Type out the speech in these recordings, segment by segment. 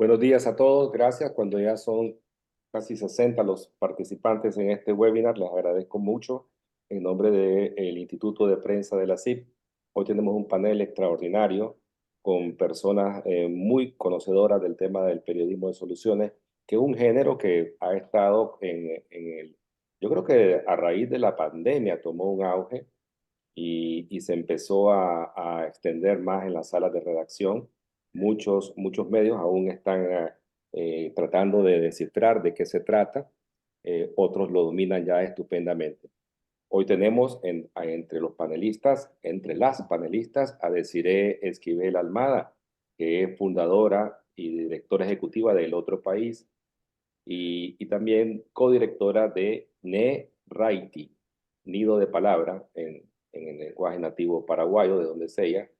Buenos días a todos, gracias. Cuando ya son casi 60 los participantes en este webinar, les agradezco mucho en nombre del Instituto de Prensa de la CIP. Hoy tenemos un panel extraordinario con personas muy conocedoras del tema del periodismo de soluciones, que es un género que ha estado yo creo que a raíz de la pandemia tomó un auge y se empezó a extender más en las salas de redacción. Muchos medios aún están tratando de descifrar de qué se trata. Otros lo dominan ya estupendamente. Hoy tenemos entre los panelistas, entre las panelistas, a Desiree Esquivel Almada, que es fundadora y directora ejecutiva del Otro País, y también codirectora de NeRaiti, Nido de Palabra, en el lenguaje nativo paraguayo, de donde es ella.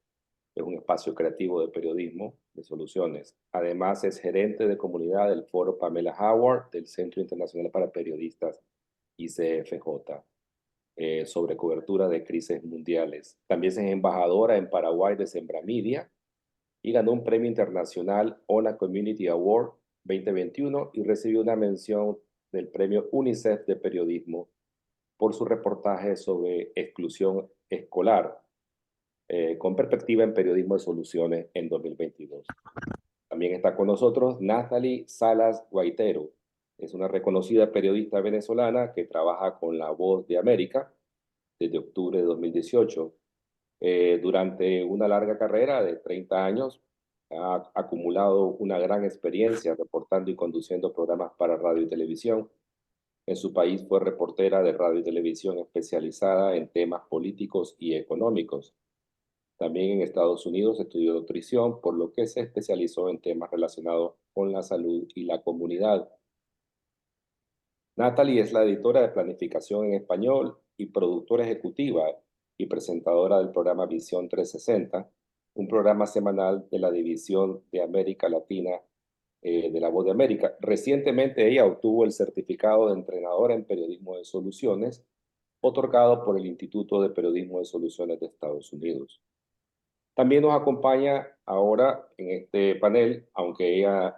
Es un espacio creativo de periodismo de soluciones. Además, es gerente de comunidad del foro Pamela Howard del Centro Internacional para Periodistas ICFJ, sobre cobertura de crisis mundiales. También es embajadora en Paraguay de Sembramedia y ganó un premio internacional ONA Community Award 2021 y recibió una mención del premio UNICEF de periodismo por su reportaje sobre exclusión escolar, con perspectiva en periodismo de soluciones en 2022. También está con nosotros Nathalie Salas Guaitero. Es una reconocida periodista venezolana que trabaja con La Voz de América desde octubre de 2018. Durante una larga carrera de 30 años, ha acumulado una gran experiencia reportando y conduciendo programas para radio y televisión. En su país fue reportera de radio y televisión especializada en temas políticos y económicos. También en Estados Unidos estudió nutrición, por lo que se especializó en temas relacionados con la salud y la comunidad. Natalie es la editora de planificación en español y productora ejecutiva y presentadora del programa Visión 360, un programa semanal de la división de América Latina de La Voz de América. Recientemente ella obtuvo el certificado de entrenadora en periodismo de soluciones, otorgado por el Instituto de Periodismo de Soluciones de Estados Unidos. También nos acompaña ahora en este panel, aunque ella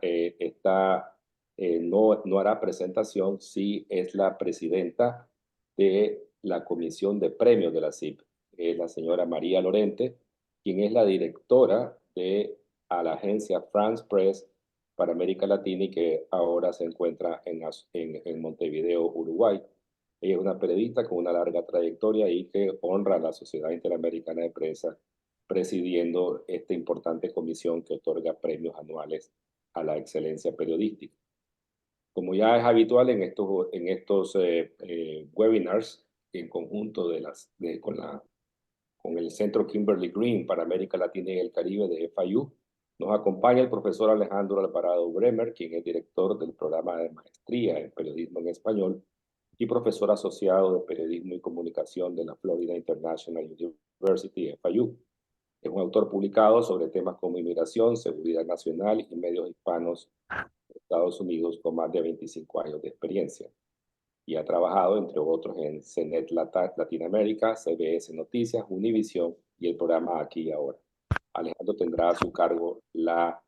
no hará presentación, sí es la presidenta de la Comisión de Premios de la CIP, es la señora María Lorente, quien es la directora de la agencia France Press para América Latina y que ahora se encuentra en Montevideo, Uruguay. Ella es una periodista con una larga trayectoria y que honra a la Sociedad Interamericana de Prensa presidiendo esta importante comisión que otorga premios anuales a la excelencia periodística. Como ya es habitual en estos webinars, en conjunto con el Centro Kimberly Green para América Latina y el Caribe de FIU, nos acompaña el profesor Alejandro Alvarado Bremer, quien es director del programa de maestría en periodismo en español y profesor asociado de periodismo y comunicación de la Florida International University, FIU. Es un autor publicado sobre temas como inmigración, seguridad nacional y medios hispanos de Estados Unidos con más de 25 años de experiencia. Y ha trabajado, entre otros, en CNET Latinoamérica, CBS Noticias, Univision y el programa Aquí y Ahora. Alejandro tendrá a su cargo la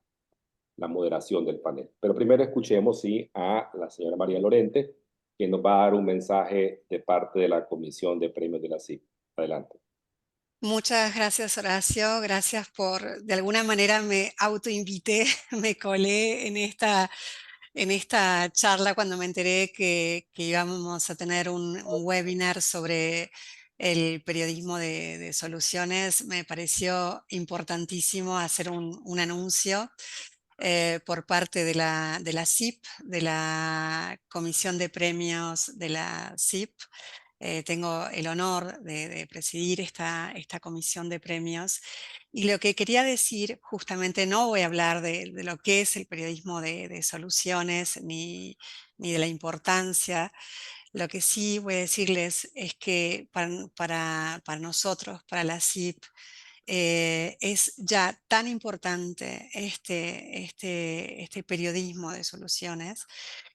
moderación del panel. Pero primero escuchemos, sí, a la señora María Lorente, quien nos va a dar un mensaje de parte de la Comisión de Premios de la CIP. Adelante. Muchas gracias, Horacio. Gracias por, de alguna manera me autoinvité, me colé en esta charla cuando me enteré que íbamos a tener un webinar sobre el periodismo de soluciones. Me pareció importantísimo hacer un anuncio por parte de la CIP, de la Comisión de Premios de la CIP. Tengo el honor de presidir esta comisión de premios. Y lo que quería decir, justamente no voy a hablar de lo que es el periodismo de soluciones ni de la importancia. Lo que sí voy a decirles es que para nosotros, para la CIP, es ya tan importante este periodismo de soluciones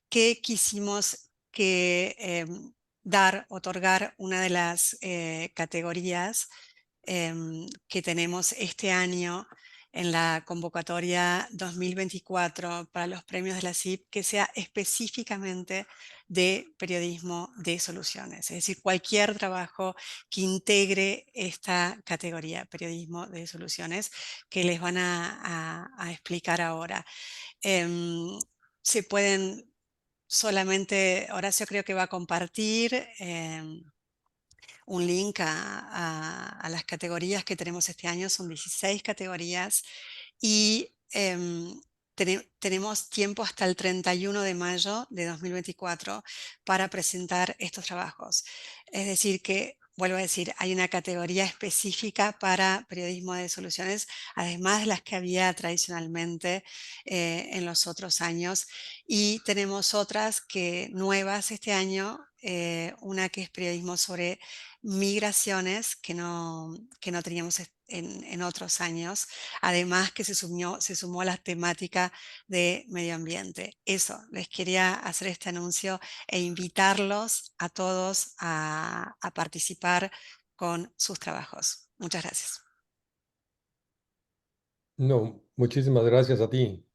que quisimos otorgar una de las categorías que tenemos este año en la convocatoria 2024 para los premios de la CIP que sea específicamente de periodismo de soluciones, es decir, cualquier trabajo que integre esta categoría, periodismo de soluciones, que les van a explicar ahora. Se pueden solamente, Horacio creo que va a compartir un link a las categorías que tenemos este año, son 16 categorías y tenemos tiempo hasta el 31 de mayo de 2024 para presentar estos trabajos. Es decir que, vuelvo a decir, hay una categoría específica para periodismo de soluciones, además de las que había tradicionalmente en los otros años. Y tenemos otras que nuevas este año, una que es periodismo sobre migraciones que no teníamos en otros años, además que se sumó la temática de medio ambiente. Eso, les quería hacer este anuncio e invitarlos a todos a participar con sus trabajos. Muchas gracias. No, muchísimas gracias a ti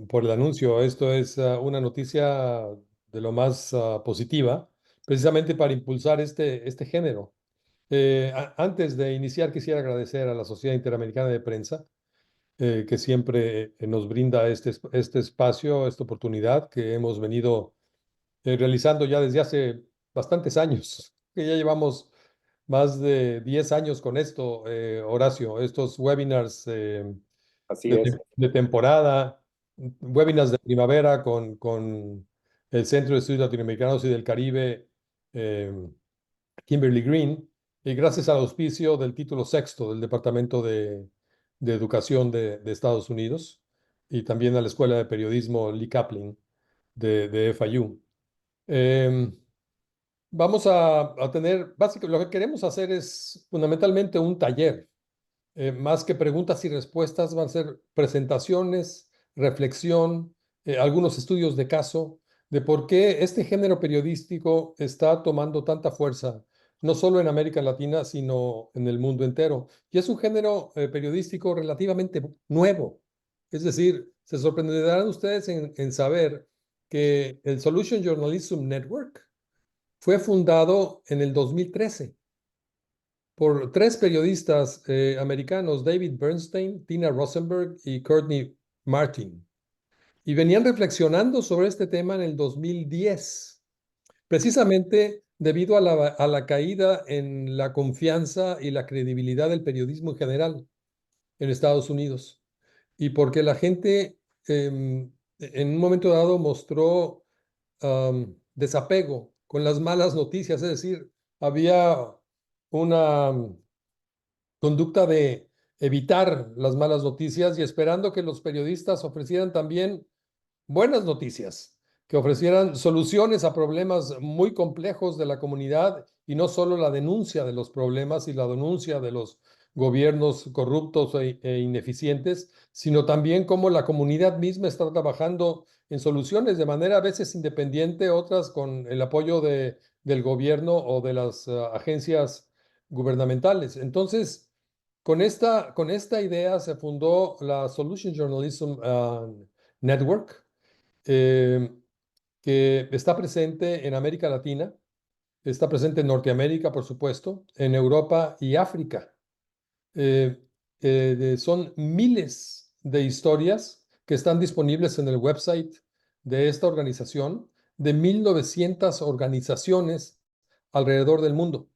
por el anuncio. Esto es una noticia de lo más positiva, precisamente para impulsar este género. Antes de iniciar, quisiera agradecer a la Sociedad Interamericana de Prensa, que siempre nos brinda este espacio, esta oportunidad que hemos venido realizando ya desde hace bastantes años, que ya llevamos más de 10 años con esto, Horacio, estos webinars Así es. de temporada, webinars de primavera con el Centro de Estudios Latinoamericanos y del Caribe, eh, Kimberly Green, y gracias al auspicio del título sexto del Departamento de Educación de Estados Unidos y también a la Escuela de Periodismo Lee Kaplan de FIU. Vamos a tener, básicamente, lo que queremos hacer es fundamentalmente un taller. Más que preguntas y respuestas, van a ser presentaciones, reflexión, algunos estudios de caso de por qué este género periodístico está tomando tanta fuerza, no solo en América Latina, sino en el mundo entero. Y es un género periodístico relativamente nuevo. Es decir, se sorprenderán ustedes en saber que el Solution Journalism Network fue fundado en el 2013 por tres periodistas americanos, David Bernstein, Tina Rosenberg y Courtney Martin. Y venían reflexionando sobre este tema en el 2010, precisamente debido a la caída en la confianza y la credibilidad del periodismo en general en Estados Unidos. Y porque la gente en un momento dado mostró desapego con las malas noticias, es decir, había una conducta de evitar las malas noticias y esperando que los periodistas ofrecieran también buenas noticias, que ofrecieran soluciones a problemas muy complejos de la comunidad y no solo la denuncia de los problemas y la denuncia de los gobiernos corruptos e ineficientes, sino también cómo la comunidad misma está trabajando en soluciones de manera a veces independiente, otras con el apoyo del gobierno o de las agencias gubernamentales. Entonces, con esta idea se fundó la Solution Journalism Network, eh, que está presente en América Latina, está presente en Norteamérica, por supuesto, en Europa y África. Son miles de historias que están disponibles en el website de esta organización, de 1900 organizaciones alrededor del mundo.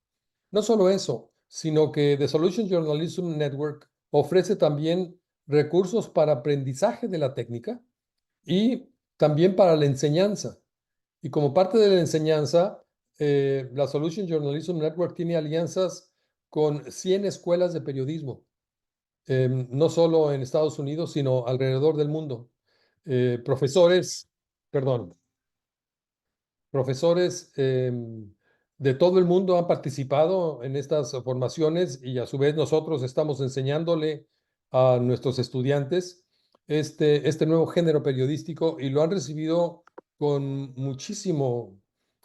No solo eso, sino que The Solution Journalism Network ofrece también recursos para aprendizaje de la técnica y también para la enseñanza. Y como parte de la enseñanza, la Solution Journalism Network tiene alianzas con 100 escuelas de periodismo, no solo en Estados Unidos, sino alrededor del mundo. Profesores, perdón, profesores de todo el mundo han participado en estas formaciones y a su vez nosotros estamos enseñándole a nuestros estudiantes este nuevo género periodístico y lo han recibido con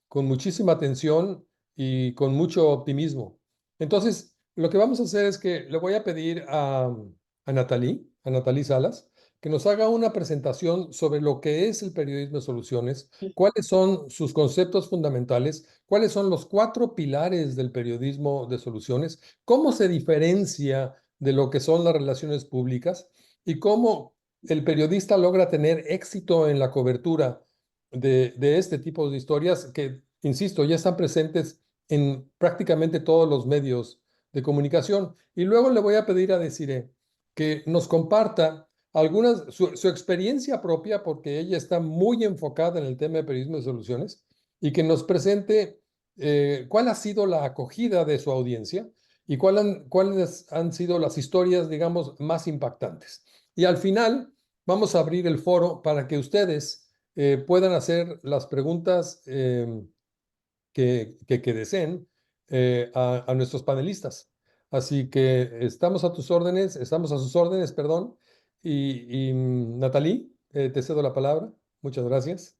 con muchísima atención y con mucho optimismo. Entonces, lo que vamos a hacer es que le voy a pedir a Natalie Salas, que nos haga una presentación sobre lo que es el periodismo de soluciones, cuáles son sus conceptos fundamentales, cuáles son los 4 pilares del periodismo de soluciones, cómo se diferencia de lo que son las relaciones públicas y cómo el periodista logra tener éxito en la cobertura de este tipo de historias que, insisto, ya están presentes en prácticamente todos los medios de comunicación. Y luego le voy a pedir a Desiree que nos comparta su experiencia propia, porque ella está muy enfocada en el tema de periodismo de soluciones, y que nos presente cuál ha sido la acogida de su audiencia y cuáles han sido las historias, digamos, más impactantes. Y al final vamos a abrir el foro para que ustedes puedan hacer las preguntas que deseen a nuestros panelistas. Así que estamos a sus órdenes, perdón. Natalie, te cedo la palabra. Muchas gracias.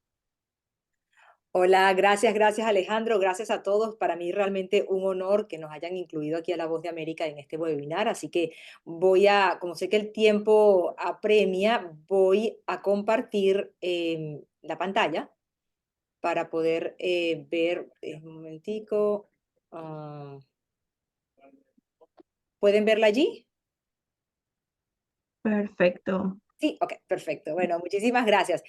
Hola, gracias Alejandro, gracias a todos. Para mí realmente un honor que nos hayan incluido aquí a La Voz de América en este webinar, así que como sé que el tiempo apremia, voy a compartir la pantalla para poder ver, un momentico, ¿pueden verla allí? Perfecto. Sí, ok, perfecto. Bueno, muchísimas gracias.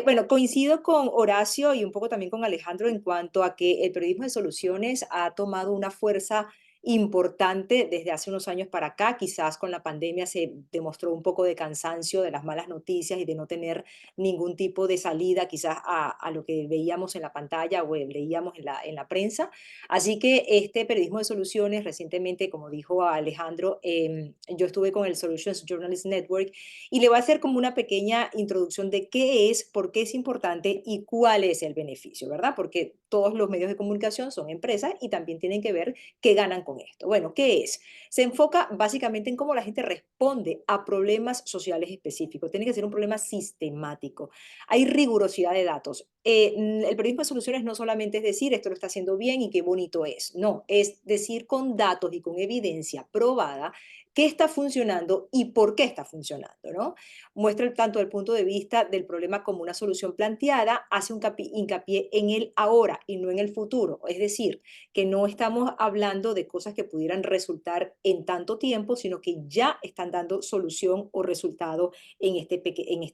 Bueno, coincido con Horacio y un poco también con Alejandro en cuanto a que el periodismo de soluciones ha tomado una fuerza importante desde hace unos años para acá. Quizás con la pandemia se demostró un poco de cansancio de las malas noticias y de no tener ningún tipo de salida quizás a lo que veíamos en la pantalla o leíamos en la prensa. Así que este periodismo de soluciones, recientemente, como dijo Alejandro, yo estuve con el Solutions Journalist Network y le voy a hacer como una pequeña introducción de qué es, por qué es importante y cuál es el beneficio, ¿verdad? Porque todos los medios de comunicación son empresas y también tienen que ver qué ganan con esto. Bueno, ¿qué es? Se enfoca básicamente en cómo la gente responde a problemas sociales específicos. Tiene que ser un problema sistemático. Hay rigurosidad de datos. El periodismo de soluciones no solamente es decir esto lo está haciendo bien y qué bonito es. No, es decir con datos y con evidencia probada qué está funcionando y por qué está funcionando, ¿no? Muestra tanto el punto de vista del problema como una solución planteada, hace un hincapié en el ahora y no en el futuro. Es decir, que no estamos hablando de cosas que pudieran resultar en tanto tiempo, sino que ya están dando solución o resultado en este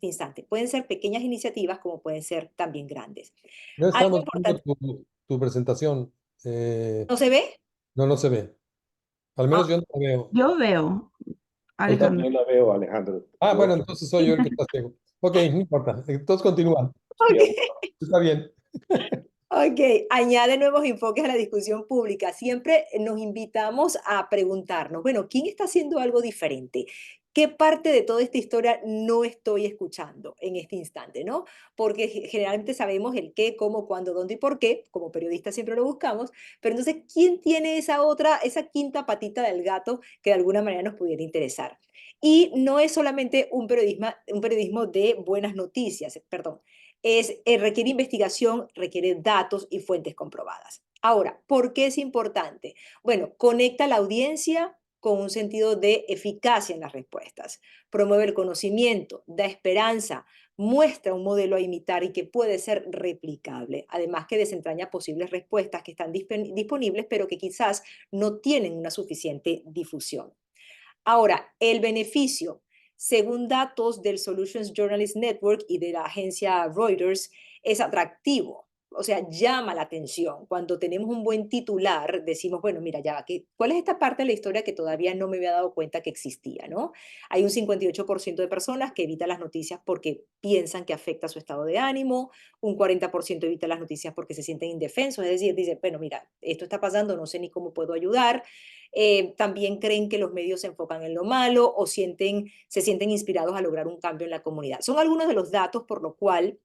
instante. Pueden ser pequeñas iniciativas como pueden ser también grandes. No Algo estamos viendo importante, tu presentación. ¿no se ve? No se ve. Al menos Ah, yo no la veo. Yo veo, Yo Alejandro. también la veo, Alejandro. Bueno, entonces soy yo el que está ciego. Ok, no importa. Entonces continúa. ok. Está bien. Ok, añade nuevos enfoques a la discusión pública. Siempre nos invitamos a preguntarnos, bueno, ¿quién está haciendo algo diferente? ¿Qué parte de toda esta historia no estoy escuchando en este instante, no? Porque generalmente sabemos el qué, cómo, cuándo, dónde y por qué, como periodistas siempre lo buscamos, pero entonces, ¿quién tiene esa quinta patita del gato que de alguna manera nos pudiera interesar? Y no es solamente un periodismo de buenas noticias, perdón, requiere investigación, requiere datos y fuentes comprobadas. Ahora, ¿por qué es importante? Bueno, conecta a la audiencia con un sentido de eficacia en las respuestas, promueve el conocimiento, da esperanza, muestra un modelo a imitar y que puede ser replicable, además que desentraña posibles respuestas que están disponibles pero que quizás no tienen una suficiente difusión. Ahora, el beneficio, según datos del Solutions Journalist Network y de la agencia Reuters, es atractivo. O sea, llama la atención. Cuando tenemos un buen titular, decimos, bueno, mira, ya, ¿cuál es esta parte de la historia que todavía no me había dado cuenta que existía, ¿no? Hay un 58% de personas que evitan las noticias porque piensan que afecta su estado de ánimo, un 40% evita las noticias porque se sienten indefensos, es decir, dice, bueno, mira, esto está pasando, no sé ni cómo puedo ayudar. También creen que los medios se enfocan en lo malo o se sienten inspirados a lograr un cambio en la comunidad. Son algunos de los datos por lo cual,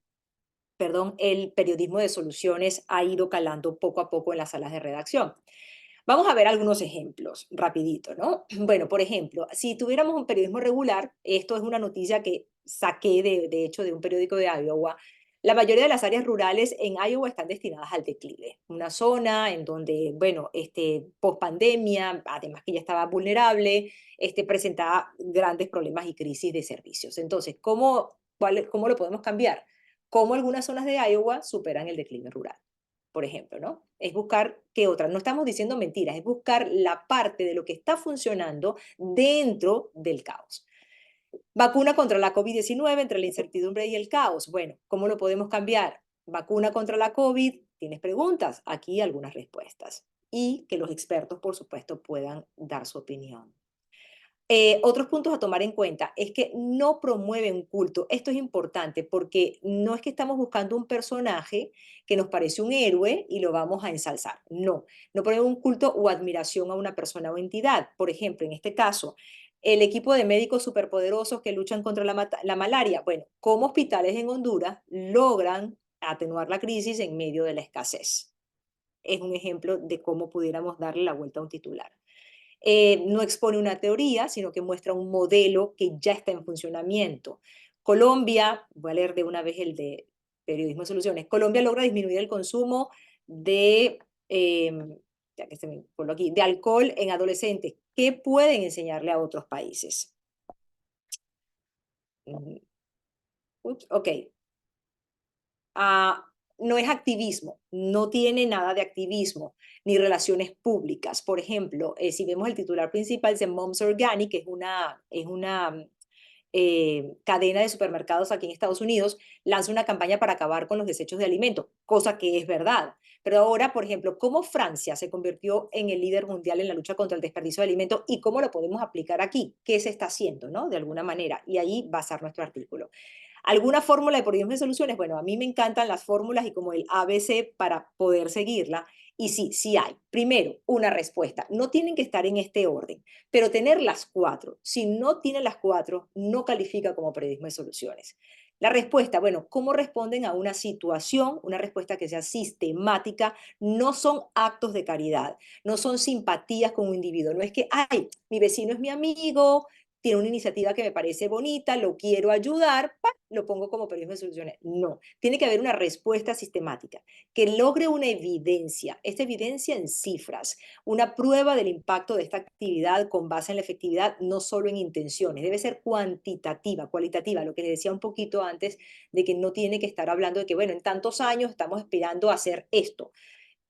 perdón, el periodismo de soluciones ha ido calando poco a poco en las salas de redacción. Vamos a ver algunos ejemplos, rapidito, ¿no? Bueno, por ejemplo, si tuviéramos un periodismo regular, esto es una noticia que saqué de hecho de un periódico de Iowa, La mayoría de las áreas rurales en Iowa están destinadas al declive. Una zona en donde, bueno, post pandemia, además que ya estaba vulnerable, presentaba grandes problemas y crisis de servicios. Entonces, ¿cómo lo podemos cambiar? ¿Cómo algunas zonas de Iowa superan el declive rural? Por ejemplo, ¿no? Es buscar qué otras. No estamos diciendo mentiras, es buscar la parte de lo que está funcionando dentro del caos. Vacuna contra la COVID-19 entre la incertidumbre y el caos. Bueno, ¿cómo lo podemos cambiar? Vacuna contra la COVID. ¿Tienes preguntas? Aquí algunas respuestas. Y que los expertos, por supuesto, puedan dar su opinión. Otros puntos a tomar en cuenta es que no promueve un culto. Esto es importante porque no es que estamos buscando un personaje que nos parece un héroe y lo vamos a ensalzar. No, no promueve un culto o admiración a una persona o entidad. Por ejemplo, en este caso, el equipo de médicos superpoderosos que luchan contra la malaria. Bueno, como hospitales en Honduras logran atenuar la crisis en medio de la escasez. Es un ejemplo de cómo pudiéramos darle la vuelta a un titular. No expone una teoría, sino que muestra un modelo que ya está en funcionamiento. Colombia, voy a leer de una vez el de Periodismo de Soluciones, Colombia logra disminuir el consumo ya que se me coló aquí, de alcohol en adolescentes. ¿Qué pueden enseñarle a otros países? Ok. No es activismo, no tiene nada de activismo ni relaciones públicas. Por ejemplo, si vemos el titular principal de Moms Organic, que es una cadena de supermercados aquí en Estados Unidos, lanza una campaña para acabar con los desechos de alimentos, cosa que es verdad. Pero ahora, por ejemplo, ¿cómo Francia se convirtió en el líder mundial en la lucha contra el desperdicio de alimentos y cómo lo podemos aplicar aquí? ¿Qué se está haciendo, no? De alguna manera. Y ahí basar nuestro artículo. ¿Alguna fórmula de periodismo de soluciones? Bueno, a mí me encantan las fórmulas y como el ABC para poder seguirla. Y sí, sí hay. Primero, una respuesta. No tienen que estar en este orden, pero tener las cuatro. Si no tiene las cuatro, no califica como periodismo de soluciones. La respuesta, bueno, ¿cómo responden a una situación? Una respuesta que sea sistemática. No son actos de caridad, no son simpatías con un individuo. No es que, ay, mi vecino es mi amigo, tiene una iniciativa que me parece bonita, lo quiero ayudar, lo pongo como periodismo de soluciones. No, tiene que haber una respuesta sistemática que logre una evidencia, esta evidencia en cifras, una prueba del impacto de esta actividad con base en la efectividad, no solo en intenciones, debe ser cuantitativa, cualitativa, lo que les decía un poquito antes de que no tiene que estar hablando de que, bueno, en tantos años estamos aspirando a hacer esto,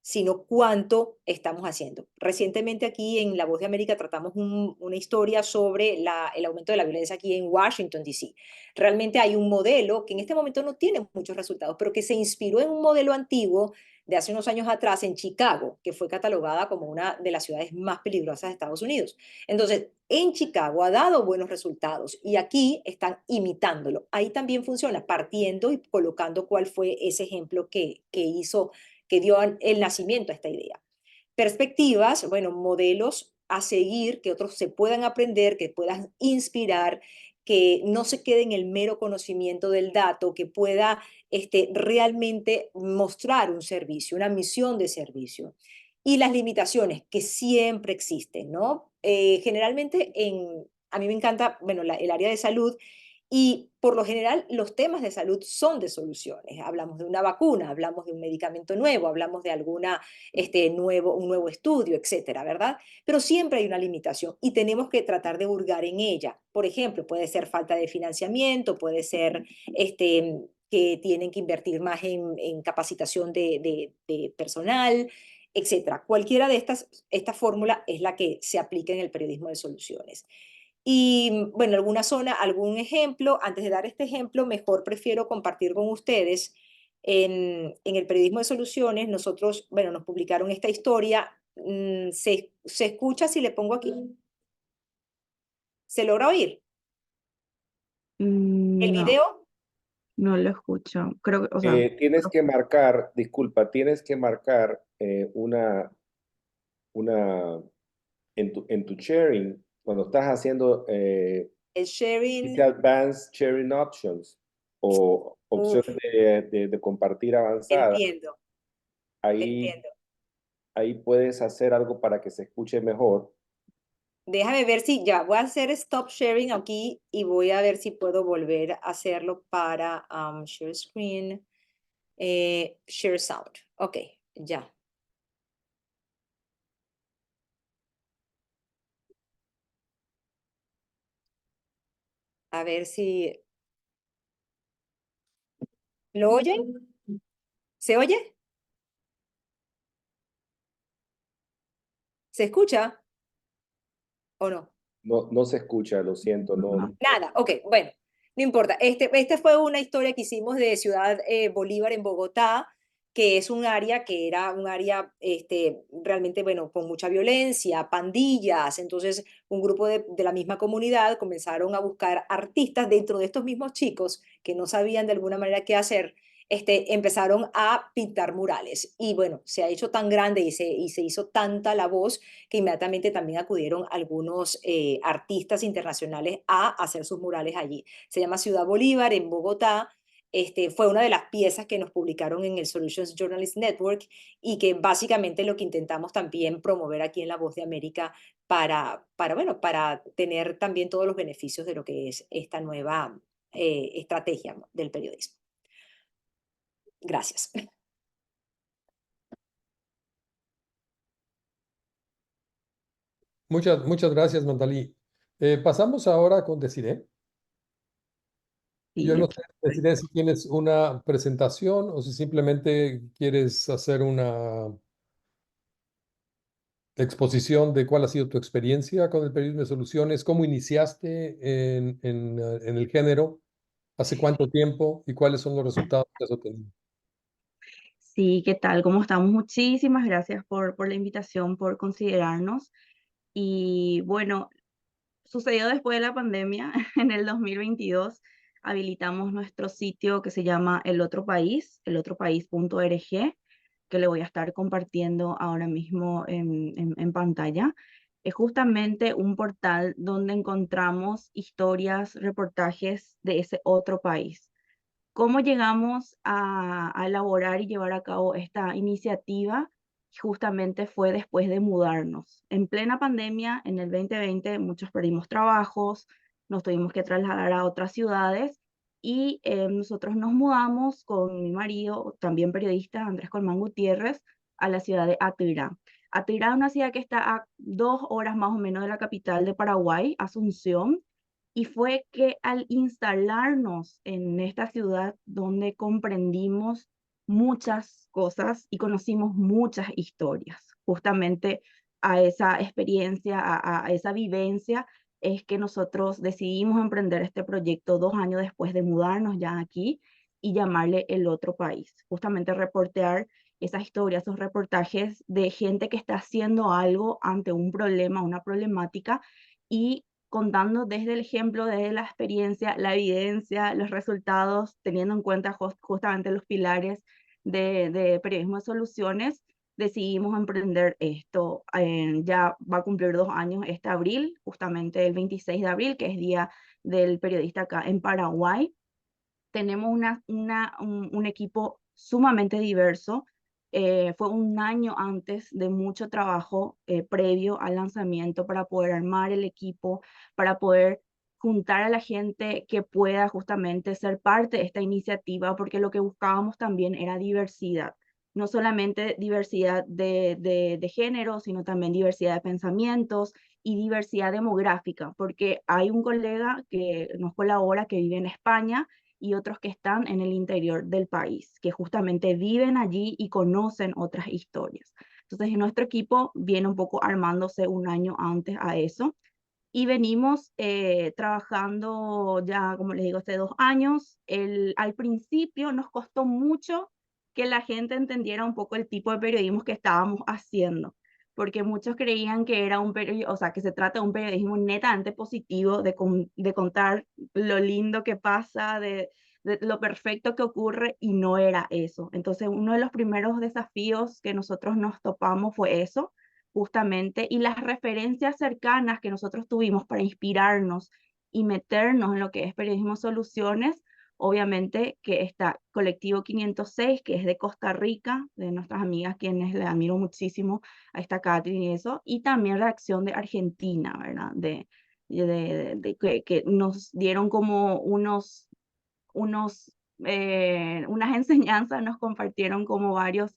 sino cuánto estamos haciendo. Recientemente aquí en La Voz de América tratamos una historia sobre el aumento de la violencia aquí en Washington, D.C. Realmente hay un modelo que en este momento no tiene muchos resultados, pero que se inspiró en un modelo antiguo de hace unos años atrás en Chicago, que fue catalogada como una de las ciudades más peligrosas de Estados Unidos. Entonces, en Chicago ha dado buenos resultados y aquí están imitándolo. Ahí también funciona, partiendo y colocando cuál fue ese ejemplo que dio el nacimiento a esta idea. Perspectivas, bueno, modelos a seguir, que otros se puedan aprender, que puedan inspirar, que no se quede en el mero conocimiento del dato, que pueda realmente mostrar un servicio, una misión de servicio. Y las limitaciones que siempre existen, ¿no? Generalmente a mí me encanta, bueno, el área de salud y por lo general los temas de salud son de soluciones. Hablamos de una vacuna, hablamos de un medicamento nuevo, hablamos de un nuevo estudio, etcétera, ¿verdad? Pero siempre hay una limitación y tenemos que tratar de hurgar en ella. Por ejemplo, puede ser falta de financiamiento, puede ser que tienen que invertir más en capacitación de personal, etcétera. Cualquiera de esta fórmula es la que se aplica en el periodismo de soluciones. Y bueno, algún ejemplo, antes de dar este ejemplo, mejor prefiero compartir con ustedes. En el periodismo de soluciones, nosotros, bueno, nos publicaron esta historia. ¿Se escucha si le pongo aquí? ¿Se logra oír? ¿El No, video? no lo escucho. Creo que, o sea, Tienes que marcar, disculpa, tienes que marcar una en tu sharing, cuando estás haciendo El dice sharing. advanced sharing options o Uf, opciones de compartir avanzada, entiendo, ahí, entiendo. ahí puedes hacer algo para que se escuche mejor. Déjame ver si ya voy a hacer stop sharing aquí y voy a ver si puedo volver a hacerlo para share screen. Share sound. Ok, ya. A ver si... ¿Lo oyen? ¿Se oye? ¿Se escucha o no? No, no se escucha, lo siento, no. Nada, ok, bueno, no importa. Este fue una historia que hicimos de Ciudad Bolívar en Bogotá, que es un área que era un área realmente, bueno, con mucha violencia, pandillas. Entonces, un grupo de la misma comunidad comenzaron a buscar artistas dentro de estos mismos chicos que no sabían de alguna manera qué hacer. Empezaron a pintar murales y bueno, se ha hecho tan grande y se hizo tanta la voz que inmediatamente también acudieron algunos artistas internacionales a hacer sus murales allí. Se llama Ciudad Bolívar en Bogotá. Fue una de las piezas que nos publicaron en el Solutions Journalist Network y que básicamente lo que intentamos también promover aquí en La Voz de América bueno, para tener también todos los beneficios de lo que es esta nueva estrategia del periodismo. Gracias. Muchas gracias, Natalie. Pasamos ahora con Desiree. Yo Sí, no sé, Desiree, si tienes una presentación o si simplemente quieres hacer una exposición de cuál ha sido tu experiencia con el periodismo de soluciones, cómo iniciaste en el género, hace cuánto tiempo y cuáles son los resultados que has obtenido. sí, ¿qué tal? ¿Cómo estamos? Muchísimas gracias por la invitación, por considerarnos. Y bueno, sucedió después de la pandemia, en el 2022, habilitamos nuestro sitio que se llama El Otro País, elotropaís.org, que le voy a estar compartiendo ahora mismo en pantalla. Es justamente un portal donde encontramos historias, reportajes de ese otro país. ¿Cómo llegamos a elaborar y llevar a cabo esta iniciativa? Justamente fue después de mudarnos. En plena pandemia, en el 2020, muchos perdimos trabajos, nos tuvimos que trasladar a otras ciudades y nosotros nos mudamos con mi marido, también periodista, Andrés Colmán Gutiérrez, a la ciudad de Atirá. Atirá es una ciudad que está a 2 horas más o menos de la capital de Paraguay, Asunción, y fue que al instalarnos en esta ciudad donde comprendimos muchas cosas y conocimos muchas historias, justamente a esa experiencia, a esa vivencia, es que nosotros decidimos emprender este proyecto 2 años después de mudarnos ya aquí y llamarle El Otro País. Justamente reportear esas historias, esos reportajes de gente que está haciendo algo ante un problema, una problemática, y contando desde el ejemplo, desde la experiencia, la evidencia, los resultados, teniendo en cuenta justamente los pilares de periodismo de soluciones, decidimos emprender esto. Ya va a cumplir 2 años este abril, justamente el 26 de abril, que es Día del Periodista acá en Paraguay. Tenemos un equipo sumamente diverso. Fue un año antes de mucho trabajo previo al lanzamiento para poder armar el equipo, para poder juntar a la gente que pueda justamente ser parte de esta iniciativa, porque lo que buscábamos también era diversidad. No solamente diversidad de género, sino también diversidad de pensamientos y diversidad demográfica, porque hay un colega que nos colabora que vive en España y otros que están en el interior del país, que justamente viven allí y conocen otras historias. Entonces, nuestro equipo viene un poco armándose un año antes a eso y venimos trabajando ya, como les digo, hace 2 años. Al principio nos costó mucho que la gente entendiera un poco el tipo de periodismo que estábamos haciendo, porque muchos creían que era un periodismo, o sea, que se trata de un periodismo netamente positivo, de contar lo lindo que pasa, de lo perfecto que ocurre, y no era eso. Entonces, uno de los primeros desafíos que nosotros nos topamos fue eso, justamente, y las referencias cercanas que nosotros tuvimos para inspirarnos y meternos en lo que es periodismo soluciones. Obviamente que está Colectivo 506, que es de Costa Rica, de nuestras amigas, quienes le admiro muchísimo a esta Catherine y eso, y también Reacción de Argentina, ¿verdad? Que nos dieron como unos unas enseñanzas, nos compartieron como varios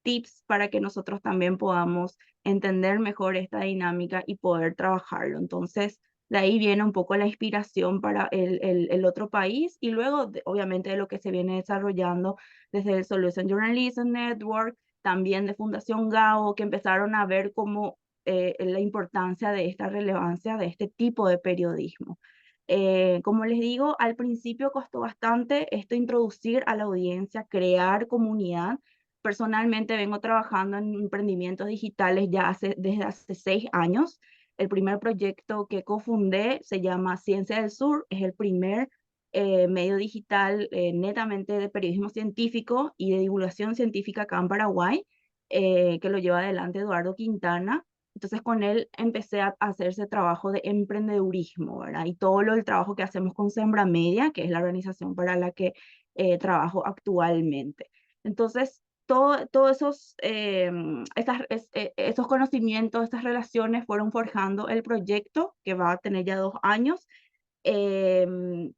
tips para que nosotros también podamos entender mejor esta dinámica y poder trabajarlo. Entonces, de ahí viene un poco la inspiración para el otro país y luego, obviamente, de lo que se viene desarrollando desde el Solution Journalism Network, también de Fundación GAO, que empezaron a ver como la importancia de esta relevancia de este tipo de periodismo. Como les digo, al principio costó bastante esto introducir a la audiencia, crear comunidad. Personalmente vengo trabajando en emprendimientos digitales ya desde hace 6 años. El primer proyecto que cofundé se llama Ciencia del Sur, es el primer medio digital netamente de periodismo científico y de divulgación científica acá en Paraguay, que lo lleva adelante Eduardo Quintana. Entonces con él empecé a hacer ese trabajo de emprendedurismo, ¿verdad? Y todo el trabajo que hacemos con Sembra Media, que es la organización para la que trabajo actualmente. Entonces, todos esos conocimientos, estas relaciones fueron forjando el proyecto que va a tener ya 2 años. Em,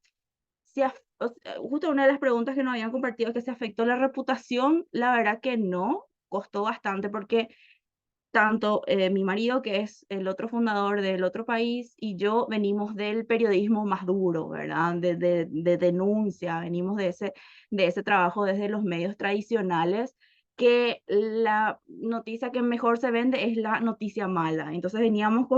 Justo una de las preguntas que nos habían compartido es que se afectó la reputación. La verdad que no, costó bastante porque tanto mi marido, que es el otro fundador del otro país, y yo venimos del periodismo más duro, ¿verdad? De denuncia, venimos de ese trabajo desde los medios tradicionales, que la noticia que mejor se vende es la noticia mala. Entonces veníamos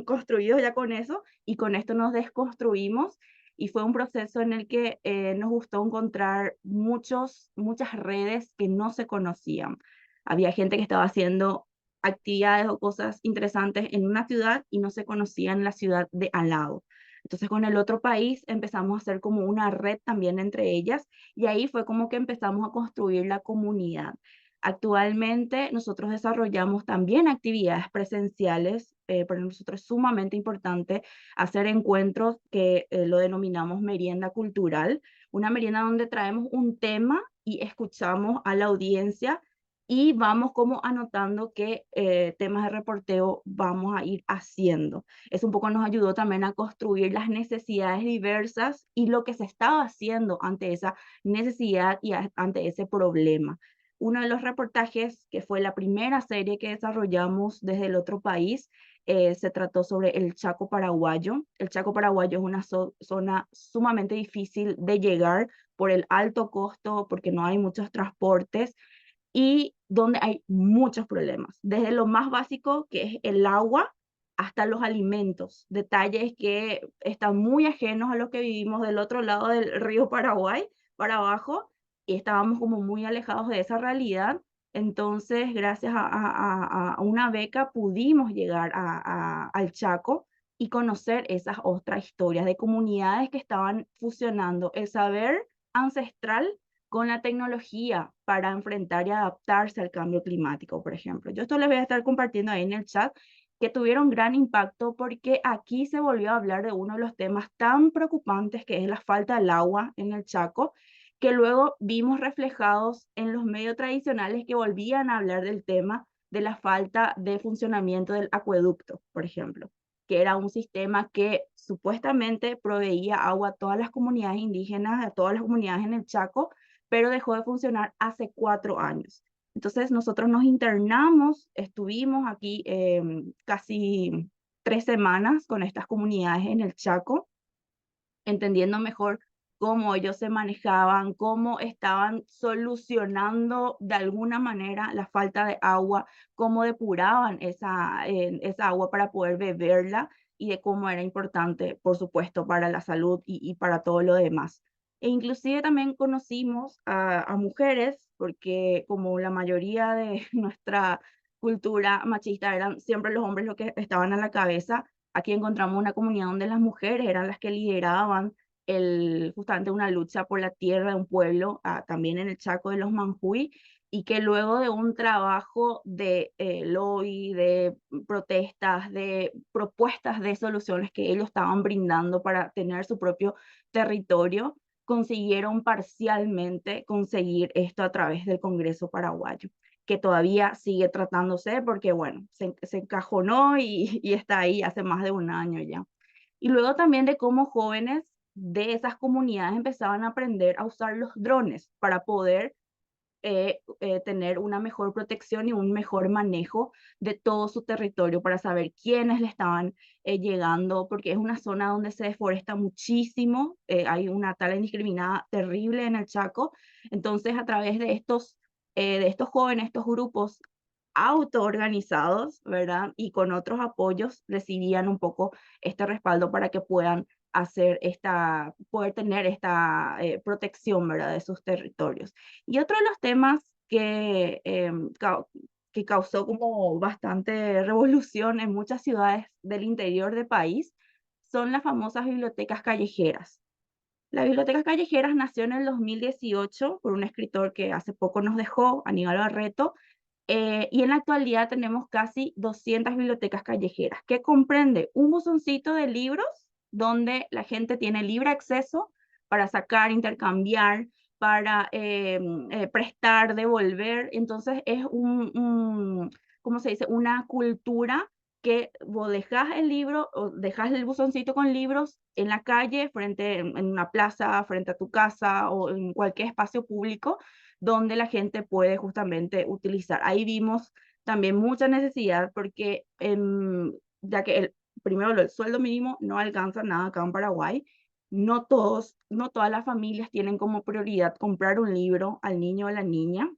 construidos ya con eso y con esto nos desconstruimos. Y fue un proceso en el que nos gustó encontrar muchas redes que no se conocían. Había gente que estaba haciendo actividades o cosas interesantes en una ciudad y no se conocían en la ciudad de al lado. Entonces con el otro país empezamos a hacer como una red también entre ellas y ahí fue como que empezamos a construir la comunidad. Actualmente nosotros desarrollamos también actividades presenciales. Para nosotros es sumamente importante hacer encuentros que lo denominamos merienda cultural, una merienda donde traemos un tema y escuchamos a la audiencia y vamos como anotando qué temas de reporteo vamos a ir haciendo. Eso un poco nos ayudó también a construir las necesidades diversas y lo que se estaba haciendo ante esa necesidad y ante ese problema. Uno de los reportajes, que fue la primera serie que desarrollamos desde el otro país, se trató sobre el Chaco paraguayo. El Chaco paraguayo es una zona sumamente difícil de llegar por el alto costo, porque no hay muchos transportes y donde hay muchos problemas, desde lo más básico que es el agua hasta los alimentos, detalles que están muy ajenos a lo que vivimos del otro lado del río Paraguay, para abajo, y estábamos como muy alejados de esa realidad. Entonces, gracias a una beca pudimos llegar al Chaco y conocer esas otras historias de comunidades que estaban fusionando el saber ancestral con la tecnología para enfrentar y adaptarse al cambio climático, por ejemplo. Yo esto les voy a estar compartiendo ahí en el chat, que tuvieron gran impacto porque aquí se volvió a hablar de uno de los temas tan preocupantes que es la falta del agua en el Chaco, que luego vimos reflejados en los medios tradicionales que volvían a hablar del tema de la falta de funcionamiento del acueducto, por ejemplo, que era un sistema que supuestamente proveía agua a todas las comunidades indígenas, a todas las comunidades en el Chaco, pero dejó de funcionar hace 4 años. Entonces nosotros nos internamos, estuvimos aquí casi 3 semanas con estas comunidades en el Chaco, entendiendo mejor cómo ellos se manejaban, cómo estaban solucionando de alguna manera la falta de agua, cómo depuraban esa agua para poder beberla y de cómo era importante, por supuesto, para la salud y para todo lo demás. E inclusive también conocimos a mujeres, porque como la mayoría de nuestra cultura machista eran siempre los hombres los que estaban a la cabeza, aquí encontramos una comunidad donde las mujeres eran las que lideraban justamente una lucha por la tierra de un pueblo, también en el Chaco de los Manjuy, y que luego de un trabajo de lobby, de protestas, de propuestas de soluciones que ellos estaban brindando para tener su propio territorio, consiguieron parcialmente conseguir esto a través del Congreso paraguayo, que todavía sigue tratándose porque, bueno, se encajonó y está ahí hace más de un año ya. Y luego también de cómo jóvenes de esas comunidades empezaban a aprender a usar los drones para poder tener una mejor protección y un mejor manejo de todo su territorio para saber quiénes le estaban llegando, porque es una zona donde se deforesta muchísimo, hay una tala indiscriminada terrible en el Chaco. Entonces, a través de estos jóvenes, estos grupos autoorganizados, ¿verdad? Y con otros apoyos recibían un poco este respaldo para que puedan poder tener esta protección, ¿verdad? De sus territorios. Y otro de los temas que causó como bastante revolución en muchas ciudades del interior del país son las famosas bibliotecas callejeras. Las bibliotecas callejeras nació en el 2018 por un escritor que hace poco nos dejó, Aníbal Barreto, y en la actualidad tenemos casi 200 bibliotecas callejeras, que comprende un buzoncito de libros donde la gente tiene libre acceso para sacar, intercambiar, para prestar, devolver. Entonces es ¿cómo se dice? Una cultura que vos dejás el libro o dejás el buzoncito con libros en la calle, en una plaza, frente a tu casa o en cualquier espacio público donde la gente puede justamente utilizar. Ahí vimos también mucha necesidad porque ya que primero el sueldo mínimo no alcanza nada acá en Paraguay, no todas las familias tienen como prioridad comprar un libro al niño o a la niña.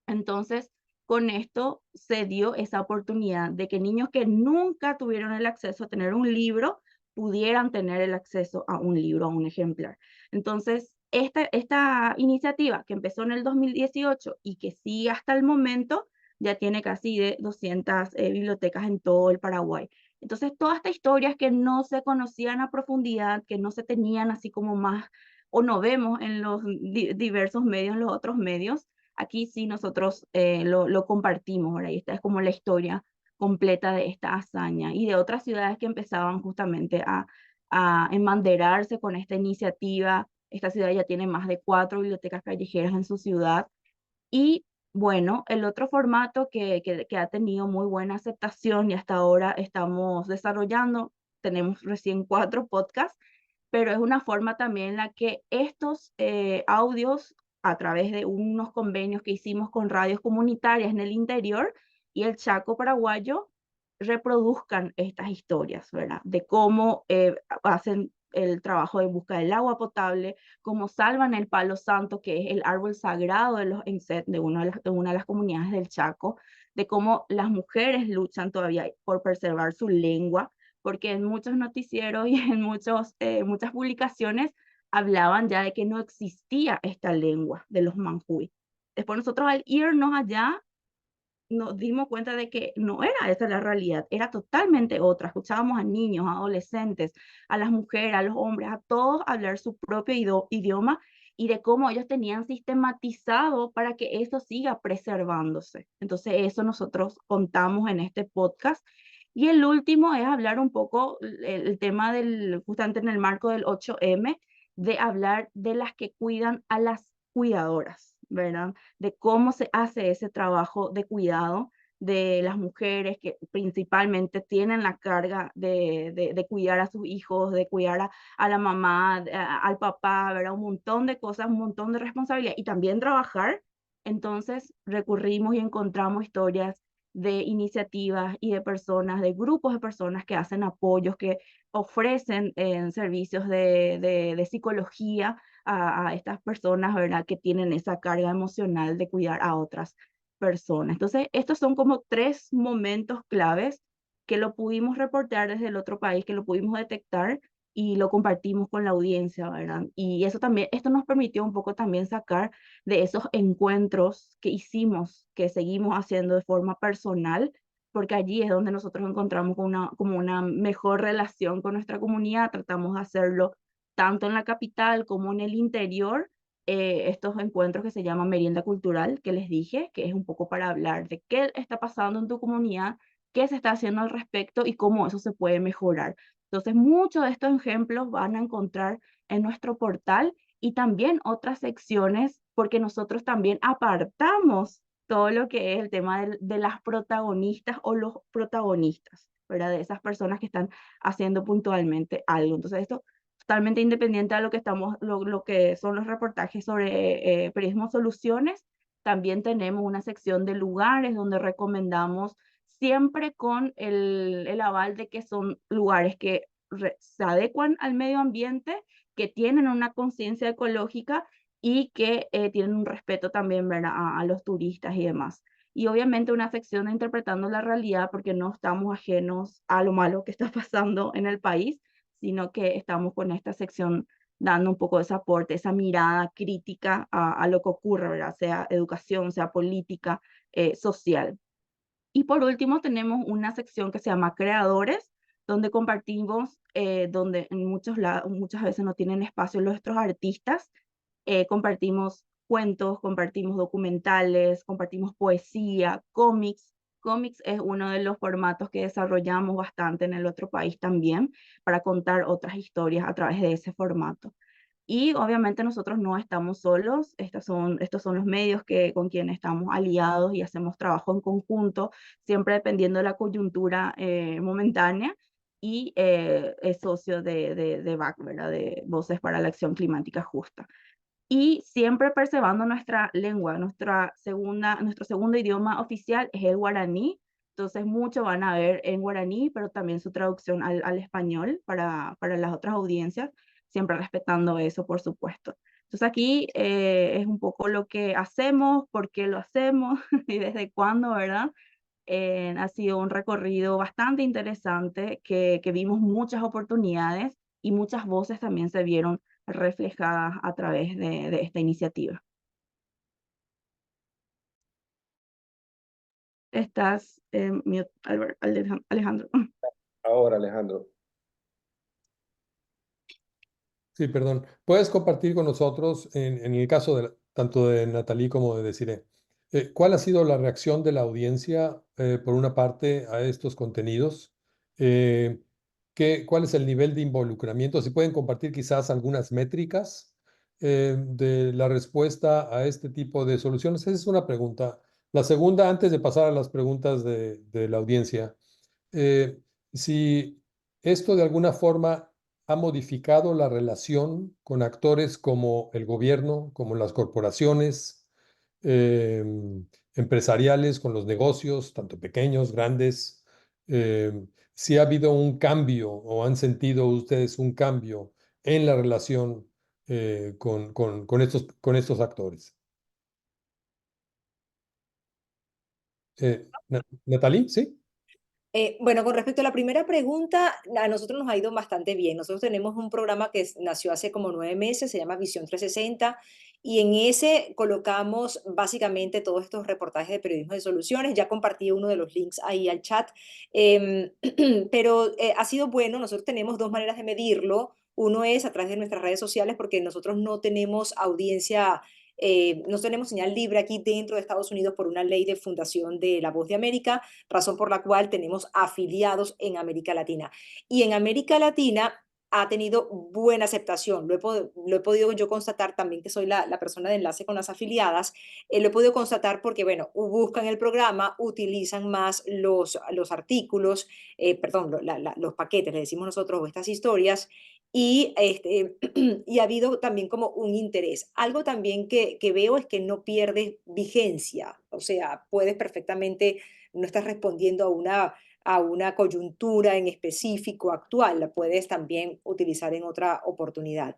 Entonces, con esto se dio esa oportunidad de que niños que nunca tuvieron el acceso a tener un libro pudieran tener el acceso a un libro, a un ejemplar. Entonces, esta iniciativa que empezó en el 2018 y que sigue hasta el momento, ya tiene casi de 200 bibliotecas en todo el Paraguay. Entonces, todas estas historias que no se conocían a profundidad, que no se tenían así como más, o no vemos en los diversos medios, en los otros medios, aquí sí nosotros lo compartimos, ¿verdad? Y esta es como la historia completa de esta hazaña y de otras ciudades que empezaban justamente a embanderarse con esta iniciativa. Esta ciudad ya tiene más de 4 bibliotecas callejeras en su ciudad. Y bueno, el otro formato que ha tenido muy buena aceptación y hasta ahora estamos desarrollando, tenemos recién 4 podcasts, pero es una forma también en la que estos audios, a través de unos convenios que hicimos con radios comunitarias en el interior y el Chaco paraguayo, reproduzcan estas historias, ¿verdad? De cómo hacen el trabajo de busca del agua potable, cómo salvan el palo santo, que es el árbol sagrado de los Enset, de una de las comunidades del Chaco, de cómo las mujeres luchan todavía por preservar su lengua, porque en muchos noticieros y en muchas publicaciones hablaban ya de que no existía esta lengua de los manjuy. Después nosotros al irnos allá nos dimos cuenta de que no era esa la realidad, era totalmente otra. Escuchábamos a niños, a adolescentes, a las mujeres, a los hombres, a todos hablar su propio idioma y de cómo ellos tenían sistematizado para que eso siga preservándose. Entonces eso nosotros contamos en este podcast. Y el último es hablar un poco el tema justamente en el marco del 8M, de hablar de las que cuidan a las cuidadoras, ¿verdad? De cómo se hace ese trabajo de cuidado de las mujeres que principalmente tienen la carga de cuidar a sus hijos, de cuidar a la mamá, al papá, ¿verdad? Un montón de cosas, un montón de responsabilidad y también trabajar. Entonces recurrimos y encontramos historias de iniciativas y de personas, de grupos de personas que hacen apoyos, que ofrecen servicios de psicología a estas personas, ¿verdad? Que tienen esa carga emocional de cuidar a otras personas. Entonces, estos son como 3 momentos claves que lo pudimos reportar desde el otro país, que lo pudimos detectar y lo compartimos con la audiencia, ¿verdad? Y eso también, esto nos permitió un poco también sacar de esos encuentros que hicimos, que seguimos haciendo de forma personal, porque allí es donde nosotros encontramos como una mejor relación con nuestra comunidad, tratamos de hacerlo tanto en la capital como en el interior, estos encuentros que se llaman merienda cultural, que les dije, que es un poco para hablar de qué está pasando en tu comunidad, qué se está haciendo al respecto y cómo eso se puede mejorar. Entonces, muchos de estos ejemplos van a encontrar en nuestro portal y también otras secciones, porque nosotros también apartamos todo lo que es el tema de las protagonistas o los protagonistas, ¿verdad? De esas personas que están haciendo puntualmente algo. Entonces, esto totalmente independiente a lo que lo que son los reportajes sobre periodismo soluciones. También tenemos una sección de lugares donde recomendamos siempre con el aval de que son lugares que se adecuan al medio ambiente, que tienen una conciencia ecológica y que tienen un respeto también, ¿verdad?, a los turistas y demás. Y obviamente una sección de interpretando la realidad, porque no estamos ajenos a lo malo que está pasando en el país, sino que estamos con esta sección dando un poco de ese aporte, esa mirada crítica a lo que ocurre, ¿verdad? Sea educación, sea política, social. Y por último tenemos una sección que se llama Creadores, donde compartimos, donde en muchos lados, muchas veces no tienen espacio nuestros artistas, compartimos cuentos, compartimos documentales, compartimos poesía, cómics. Cómics es uno de los formatos que desarrollamos bastante en el otro país también, para contar otras historias a través de ese formato. Y obviamente nosotros no estamos solos, estos son los medios con quienes estamos aliados y hacemos trabajo en conjunto, siempre dependiendo de la coyuntura momentánea, y es socio de VAC, ¿verdad? De Voces para la Acción Climática Justa. Y siempre preservando nuestra lengua, nuestro segundo idioma oficial es el guaraní. Entonces mucho van a ver en guaraní, pero también su traducción al español para las otras audiencias, siempre respetando eso, por supuesto. Entonces aquí es un poco lo que hacemos, por qué lo hacemos y desde cuándo, ¿verdad? Ha sido un recorrido bastante interesante, que vimos muchas oportunidades y muchas voces también se vieron reflejadas a través de esta iniciativa. Estás mute, Alejandro. Ahora, Alejandro. Sí, perdón. ¿Puedes compartir con nosotros, en el caso tanto de Nathalie como de Desiree, cuál ha sido la reacción de la audiencia, por una parte, a estos contenidos? ¿Cuál es el nivel de involucramiento? Si pueden compartir quizás algunas métricas de la respuesta a este tipo de soluciones. Esa es una pregunta. La segunda, antes de pasar a las preguntas de la audiencia, eh, si esto de alguna forma ha modificado la relación con actores como el gobierno, como las corporaciones eh, empresariales, con los negocios, tanto pequeños, grandes. Si ha habido un cambio o han sentido ustedes un cambio en la relación con estos actores. Nathalie, ¿sí? Bueno, con respecto a la primera pregunta, a nosotros nos ha ido bastante bien. Nosotros tenemos un programa que nació hace como 9 meses, se llama Visión 360, y en ese colocamos básicamente todos estos reportajes de periodismo de soluciones. Ya compartí uno de los links ahí al chat, em, pero ha sido bueno. Nosotros tenemos dos maneras de medirlo. Uno es a través de nuestras redes sociales, porque nosotros no tenemos audiencia, no tenemos señal libre aquí dentro de Estados Unidos por una ley de fundación de La Voz de América, razón por la cual tenemos afiliados en América Latina. Y en América Latina ha tenido buena aceptación. Lo he podido yo constatar también, que soy la persona de enlace con las afiliadas. Lo he podido constatar porque, bueno, buscan el programa, utilizan más los artículos, perdón, los paquetes, le decimos nosotros, o estas historias, y, y ha habido también como un interés. Algo también que veo es que no pierde vigencia, o sea, puedes perfectamente, no estás respondiendo a una coyuntura en específico actual, la puedes también utilizar en otra oportunidad.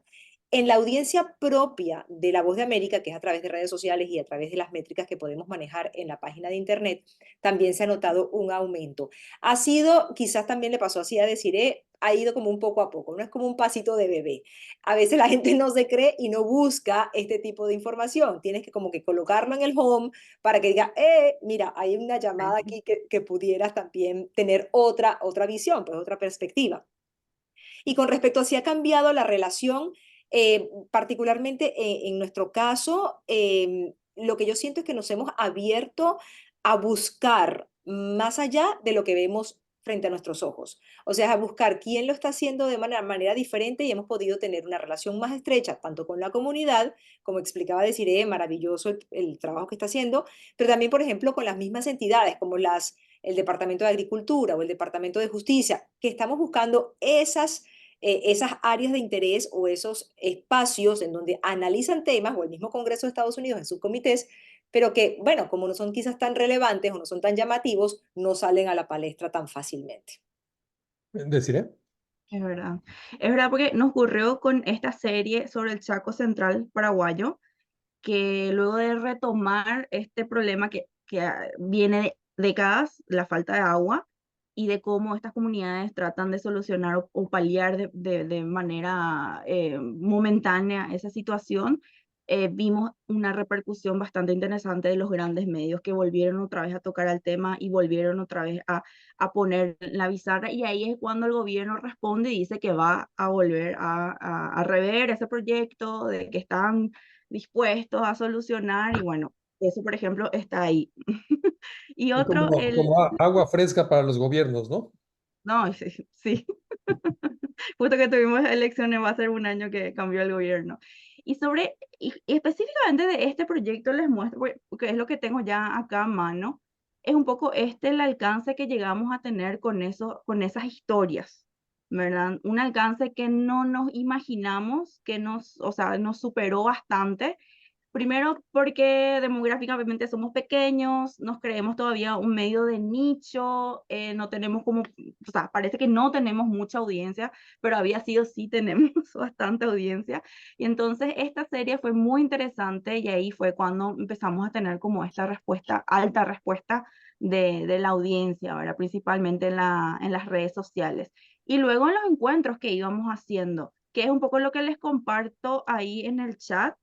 En la audiencia propia de La Voz de América, que es a través de redes sociales y a través de las métricas que podemos manejar en la página de internet, también se ha notado un aumento. Ha sido, quizás también le pasó así a Desiree, ha ido como un poco a poco, no es como un pasito de bebé. A veces la gente no se cree y no busca este tipo de información. Tienes que como que colocarlo en el home para que diga, mira, hay una llamada aquí que pudieras también tener otra visión, pues otra perspectiva. Y con respecto a si ha cambiado la relación, particularmente en nuestro caso, lo que yo siento es que nos hemos abierto a buscar más allá de lo que vemos frente a nuestros ojos. O sea, a buscar quién lo está haciendo de manera diferente, y hemos podido tener una relación más estrecha, tanto con la comunidad, como explicaba Desiree, maravilloso el trabajo que está haciendo, pero también, por ejemplo, con las mismas entidades, como el Departamento de Agricultura o el Departamento de Justicia, que estamos buscando esas áreas de interés o esos espacios en donde analizan temas, o el mismo Congreso de Estados Unidos en sus comités, pero que, bueno, como no son quizás tan relevantes o no son tan llamativos, no salen a la palestra tan fácilmente. Deciré. Es verdad. Es verdad porque nos ocurrió con esta serie sobre el Chaco Central paraguayo, que luego de retomar este problema que viene de décadas, la falta de agua, y de cómo estas comunidades tratan de solucionar o paliar de manera momentánea esa situación, vimos una repercusión bastante interesante de los grandes medios que volvieron otra vez a tocar el tema y volvieron otra vez a poner la bizarra, y ahí es cuando el gobierno responde y dice que va a volver a rever ese proyecto, de que están dispuestos a solucionar, y bueno, eso por ejemplo está ahí. Y Es otro, como agua fresca para los gobiernos, ¿no? no, sí, sí, justo que tuvimos elecciones, va a ser un año que cambió el gobierno. Y específicamente de este proyecto les muestro, porque es lo que tengo ya acá a mano, es un poco el alcance que llegamos a tener con esas historias, ¿verdad? Un alcance que no nos imaginamos, o sea, nos superó bastante. Primero porque demográficamente somos pequeños, nos creemos todavía un medio de nicho, no tenemos o sea, parece que no tenemos mucha audiencia, pero había sido sí tenemos bastante audiencia. Y entonces esta serie fue muy interesante, y ahí fue cuando empezamos a tener como esta respuesta, alta respuesta de la audiencia, ¿verdad? Principalmente en las redes sociales. Y luego en los encuentros que íbamos haciendo, que es un poco lo que les comparto ahí en el chat,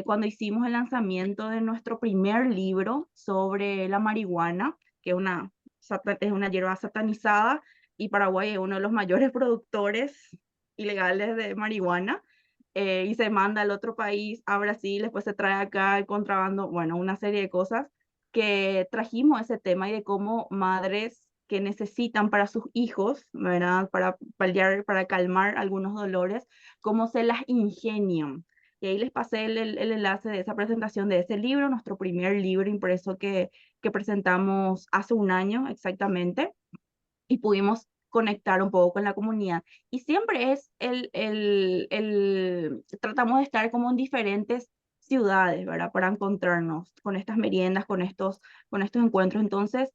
cuando hicimos el lanzamiento de nuestro primer libro sobre la marihuana, que es una hierba satanizada, y Paraguay es uno de los mayores productores ilegales de marihuana, y se manda al otro país, a Brasil, después se trae acá el contrabando, bueno, una serie de cosas que trajimos ese tema, y de cómo madres que necesitan para sus hijos, ¿verdad? Para paliar, para calmar algunos dolores, cómo se las ingenian. Y ahí les pasé el enlace de esa presentación de ese libro, nuestro primer libro impreso que presentamos hace un año exactamente, y pudimos conectar un poco con la comunidad. Y siempre es tratamos de estar como en diferentes ciudades, ¿verdad? Para encontrarnos con estas meriendas, con estos encuentros. Entonces,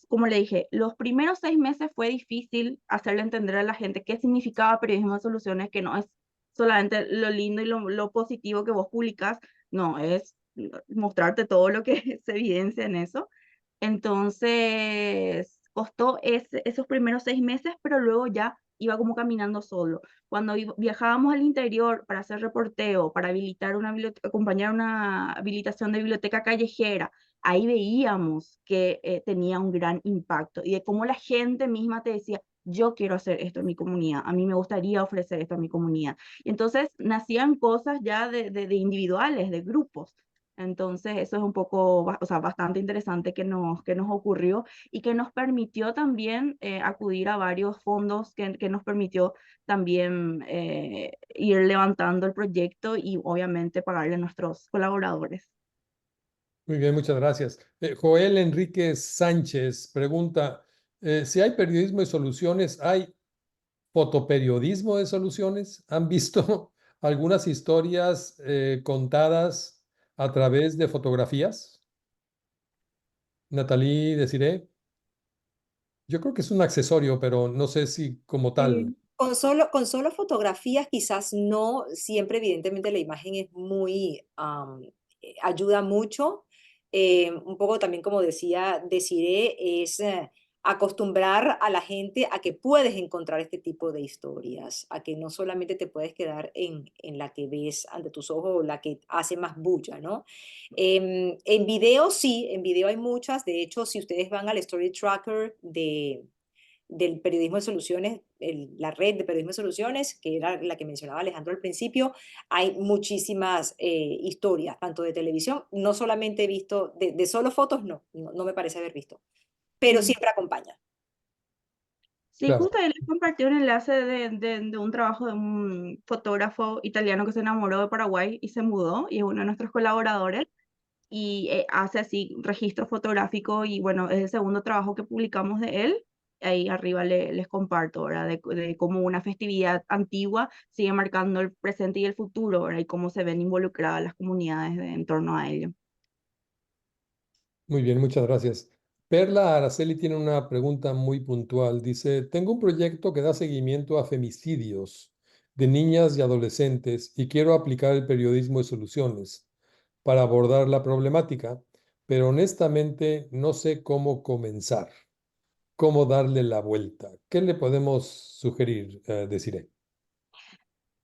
como le dije, los primeros 6 meses fue difícil hacerle entender a la gente qué significaba periodismo de soluciones, que no es solamente lo lindo y lo positivo que vos publicás, no, es mostrarte todo lo que se evidencia en eso. Entonces, costó esos primeros 6 meses, pero luego ya iba como caminando solo. Cuando viajábamos al interior para hacer reporteo, para habilitar acompañar una habilitación de biblioteca callejera, ahí veíamos que tenía un gran impacto, y de cómo la gente misma te decía: yo quiero hacer esto en mi comunidad, a mí me gustaría ofrecer esto a mi comunidad. Y entonces nacían cosas ya de individuales, de grupos. Entonces, eso es un poco, o sea, bastante interesante que nos ocurrió, y que nos permitió también acudir a varios fondos, que nos permitió también ir levantando el proyecto y obviamente pagarle a nuestros colaboradores. Muy bien, muchas gracias. Joel Enrique Sánchez pregunta, si hay periodismo de soluciones, ¿hay fotoperiodismo de soluciones? ¿Han visto algunas historias contadas a través de fotografías? Natalie, Desiree. Yo creo que es un accesorio, pero no sé si como tal. Sí. Con solo fotografías quizás no, siempre evidentemente la imagen es muy, ayuda mucho. Un poco también como decía Desiree, es acostumbrar a la gente a que puedes encontrar este tipo de historias, a que no solamente te puedes quedar en la que ves ante tus ojos o la que hace más bulla, ¿no? En video sí, en video hay muchas. De hecho, si ustedes van al Story Tracker del periodismo de soluciones, la red de periodismo de soluciones, que era la que mencionaba Alejandro al principio, hay muchísimas historias, tanto de televisión, no solamente he visto, de solo fotos, no me parece haber visto, pero Sí. siempre acompaña. Sí, Claro. justo él compartió un enlace de un trabajo de un fotógrafo italiano que se enamoró de Paraguay y se mudó, y es uno de nuestros colaboradores, y hace así registro fotográfico, y bueno, es el segundo trabajo que publicamos de él. ahí arriba les comparto, ¿verdad? De cómo una festividad antigua sigue marcando el presente y el futuro, ¿verdad? Y cómo se ven involucradas las comunidades en torno a ello. Muy bien, muchas gracias. Perla Araceli tiene una pregunta muy puntual. Dice, tengo un proyecto que da seguimiento a femicidios de niñas y adolescentes y quiero aplicar el periodismo de soluciones para abordar la problemática, pero honestamente no sé cómo comenzar, cómo darle la vuelta. ¿Qué le podemos sugerir, Desiree?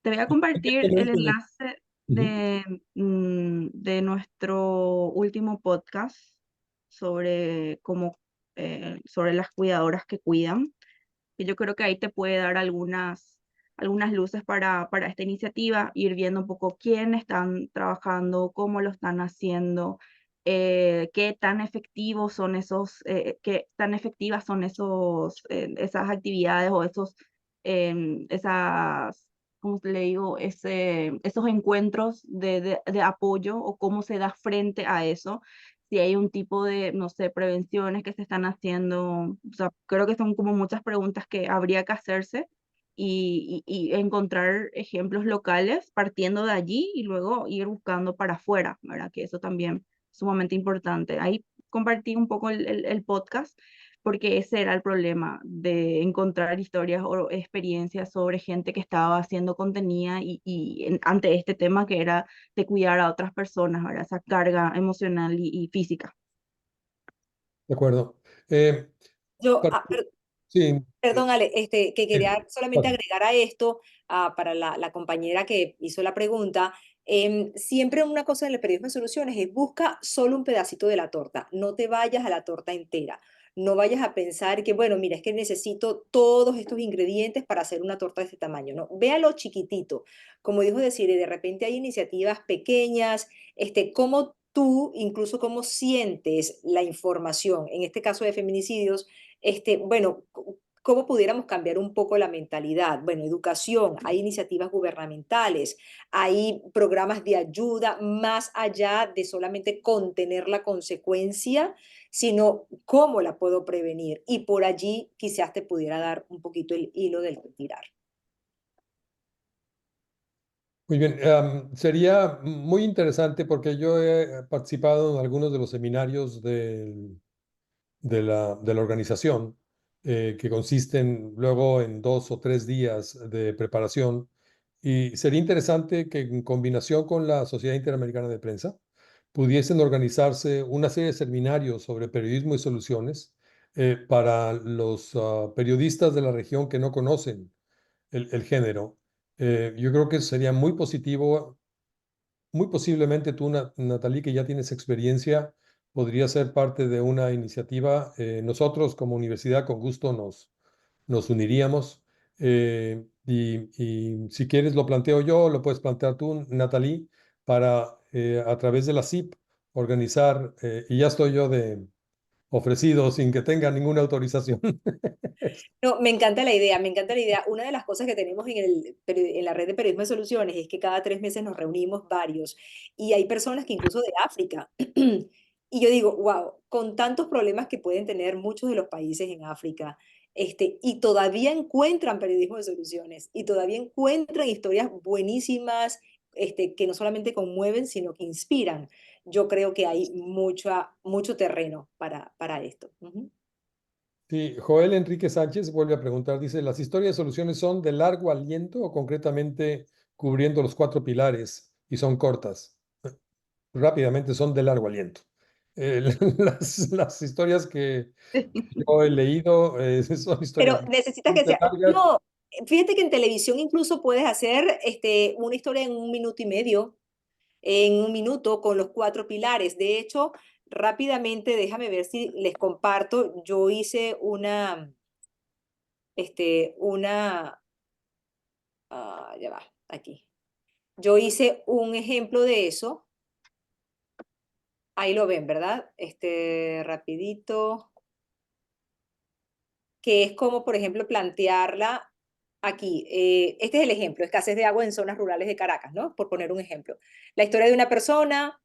Te voy a compartir el Evidentemente, enlace ujú. de nuestro último podcast sobre sobre las cuidadoras que cuidan, que yo creo que ahí te puede dar algunas luces para esta iniciativa, ir viendo un poco quién están trabajando, cómo lo están haciendo, qué tan efectivos son qué tan efectivas son esas actividades o esas, ¿cómo le digo? Esos encuentros de apoyo o cómo se da frente a eso, si hay un tipo de, no sé, prevenciones que se están haciendo. O sea, creo que son como muchas preguntas que habría que hacerse y encontrar ejemplos locales partiendo de allí y luego ir buscando para afuera, ¿verdad? Que eso también es sumamente importante. Ahí compartí un poco el podcast porque ese era el problema de encontrar historias o experiencias sobre gente que estaba haciendo contenido ante este tema que era de cuidar a otras personas, ¿verdad? Esa carga emocional y física. De acuerdo. Eh, Yo, par- sí, perdón, Ale, que sí, quería solamente pasa. agregar a esto, para la compañera que hizo la pregunta. Siempre una cosa en el periodismo de soluciones es busca solo un pedacito de la torta, no te vayas a la torta entera. No vayas a pensar que, bueno, mira, es que necesito todos estos ingredientes para hacer una torta de este tamaño. No, véalo chiquitito. Como dijo decir, de repente hay iniciativas pequeñas, cómo tú, incluso cómo sientes la información, en este caso de feminicidios, bueno, ¿cómo pudiéramos cambiar un poco la mentalidad? Bueno, educación, hay iniciativas gubernamentales, hay programas de ayuda más allá de solamente contener la consecuencia, sino cómo la puedo prevenir. Y por allí quizás te pudiera dar un poquito el hilo del que tirar. Muy bien. Sería muy interesante porque yo he participado en algunos de los seminarios de la organización, que consisten luego en 2 o 3 días de preparación. Y sería interesante que en combinación con la Sociedad Interamericana de Prensa pudiesen organizarse una serie de seminarios sobre periodismo y soluciones para los periodistas de la región que no conocen el género. Yo creo que sería muy positivo. Muy posiblemente tú, Natalie, que ya tienes experiencia, podría ser parte de una iniciativa. Nosotros como universidad con gusto nos uniríamos. Y si quieres lo planteo yo, lo puedes plantear tú, Natalie, para a través de la CIP organizar, y ya estoy yo de ofrecido sin que tenga ninguna autorización. No, me encanta la idea, me encanta la idea. Una de las cosas que tenemos en la red de periodismo de soluciones es que cada 3 meses nos reunimos varios y hay personas que incluso de África. Y yo digo, wow, con tantos problemas que pueden tener muchos de los países en África, y todavía encuentran periodismo de soluciones y todavía encuentran historias buenísimas, que no solamente conmueven, sino que inspiran. Yo creo que hay mucho terreno para esto. Ujú. Sí, Joel Enrique Sánchez vuelve a preguntar, dice, ¿las historias de soluciones son de largo aliento o concretamente cubriendo los 4 pilares y son cortas? Rápidamente son de largo aliento. Las historias que yo he leído son historias Pero necesitas que bastante sea, largas. no, fíjate que en televisión incluso puedes hacer, una historia en 1 minuto y medio, en 1 minuto, con los 4 pilares. De hecho, rápidamente, déjame ver si les comparto. Yo hice ya va, aquí. Yo hice un ejemplo de eso. Ahí lo ven, ¿verdad? Rapidito, que es como, por ejemplo, plantearla aquí. Este es el ejemplo, escasez de agua en zonas rurales de Caracas, ¿no? Por poner un ejemplo. La historia de una persona,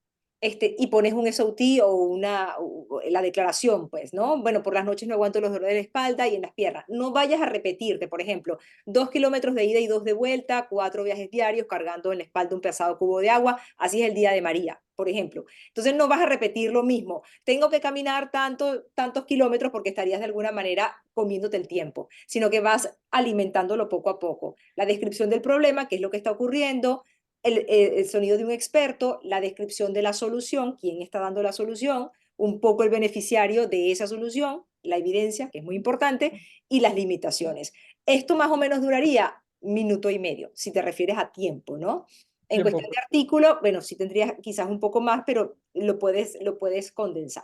y pones un SOT o la declaración, pues, ¿no? Bueno, por las noches no aguanto los dolores de la espalda y en las piernas. No vayas a repetirte, por ejemplo, 2 kilómetros de ida y 2 de vuelta, 4 viajes diarios cargando en la espalda un pesado cubo de agua. Así es el día de María, por ejemplo. Entonces no vas a repetir lo mismo. Tengo que caminar tantos kilómetros porque estarías de alguna manera comiéndote el tiempo, sino que vas alimentándolo poco a poco. La descripción del problema, qué es lo que está ocurriendo, el sonido de un experto, la descripción de la solución, quién está dando la solución, un poco el beneficiario de esa solución, la evidencia, que es muy importante, y las limitaciones. Esto más o menos duraría 1 minuto y medio, si te refieres a tiempo, ¿no? En Tiempo. cuestión de artículo, bueno, sí tendrías quizás un poco más, pero lo puedes condensar.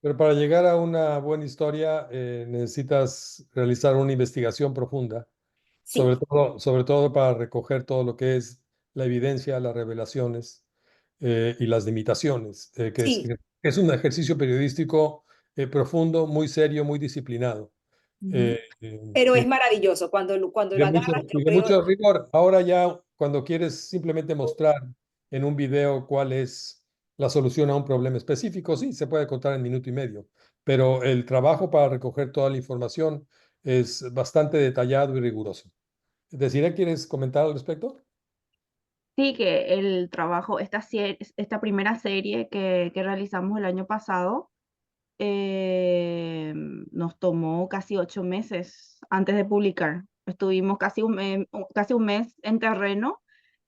Pero para llegar a una buena historia necesitas realizar una investigación profunda, Sí, sobre todo para recoger todo lo que es la evidencia, las revelaciones y las limitaciones, sí, es un ejercicio periodístico profundo, muy serio, muy disciplinado. ujú. eh, Pero y es maravilloso cuando de lo mucho, agarras, yo y de creo. mucho rigor. Ahora ya cuando quieres simplemente mostrar en un video cuál es la solución a un problema específico, sí, se puede contar en minuto y medio, pero el trabajo para recoger toda la información es bastante detallado y riguroso. ¿Desiree, quieres comentar al respecto? Sí, que el trabajo, esta primera serie que realizamos el año pasado, nos tomó casi 8 meses antes de publicar. Estuvimos casi un mes en terreno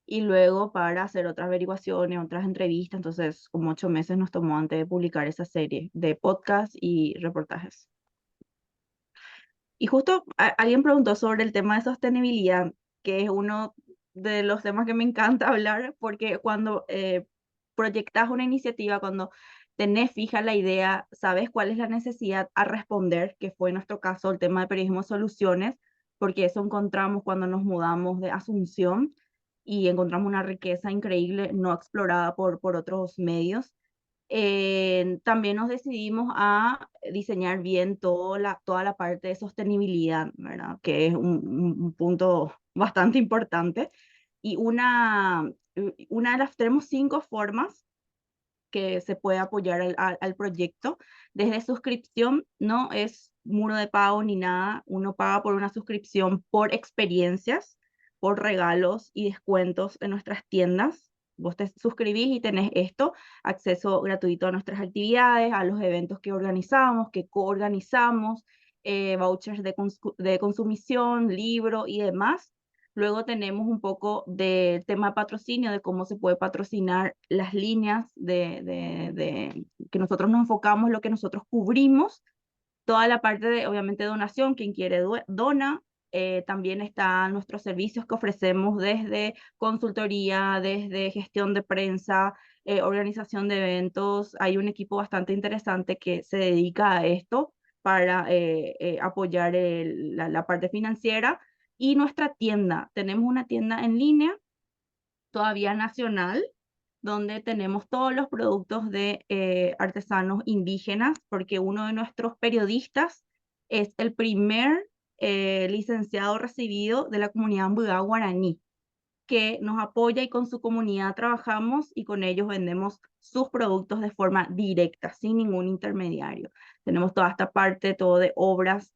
y luego para hacer otras averiguaciones, otras entrevistas. Entonces, como 8 meses nos tomó antes de publicar esa serie de podcast y reportajes. Y justo alguien preguntó sobre el tema de sostenibilidad, que es uno de los temas que me encanta hablar, porque cuando proyectas una iniciativa, cuando tenés fija la idea, sabes cuál es la necesidad a responder, que fue en nuestro caso el tema de periodismo soluciones, porque eso encontramos cuando nos mudamos de Asunción y encontramos una riqueza increíble no explorada por otros medios. También nos decidimos a diseñar bien toda la parte de sostenibilidad, ¿verdad? Que es un punto bastante importante. Y una de las, tenemos 5 formas que se puede apoyar al proyecto. Desde suscripción, no es muro de pago ni nada. Uno paga por una suscripción por experiencias, por regalos y descuentos en nuestras tiendas. Vos te suscribís y tenés esto, acceso gratuito a nuestras actividades, a los eventos que organizamos, que coorganizamos, vouchers de consumición, libro y demás. Luego tenemos un poco del tema de patrocinio, de cómo se puede patrocinar las líneas que nosotros nos enfocamos, lo que nosotros cubrimos. Toda la parte de, obviamente, donación, quien quiere dona. También están nuestros servicios que ofrecemos desde consultoría, desde gestión de prensa, organización de eventos. Hay un equipo bastante interesante que se dedica a esto para apoyar la parte financiera. Y nuestra tienda, tenemos una tienda en línea, todavía nacional, donde tenemos todos los productos de artesanos indígenas, porque uno de nuestros periodistas es el primer licenciado recibido de la comunidad Mbuyá guaraní, que nos apoya y con su comunidad trabajamos y con ellos vendemos sus productos de forma directa, sin ningún intermediario. Tenemos toda esta parte, todo de obras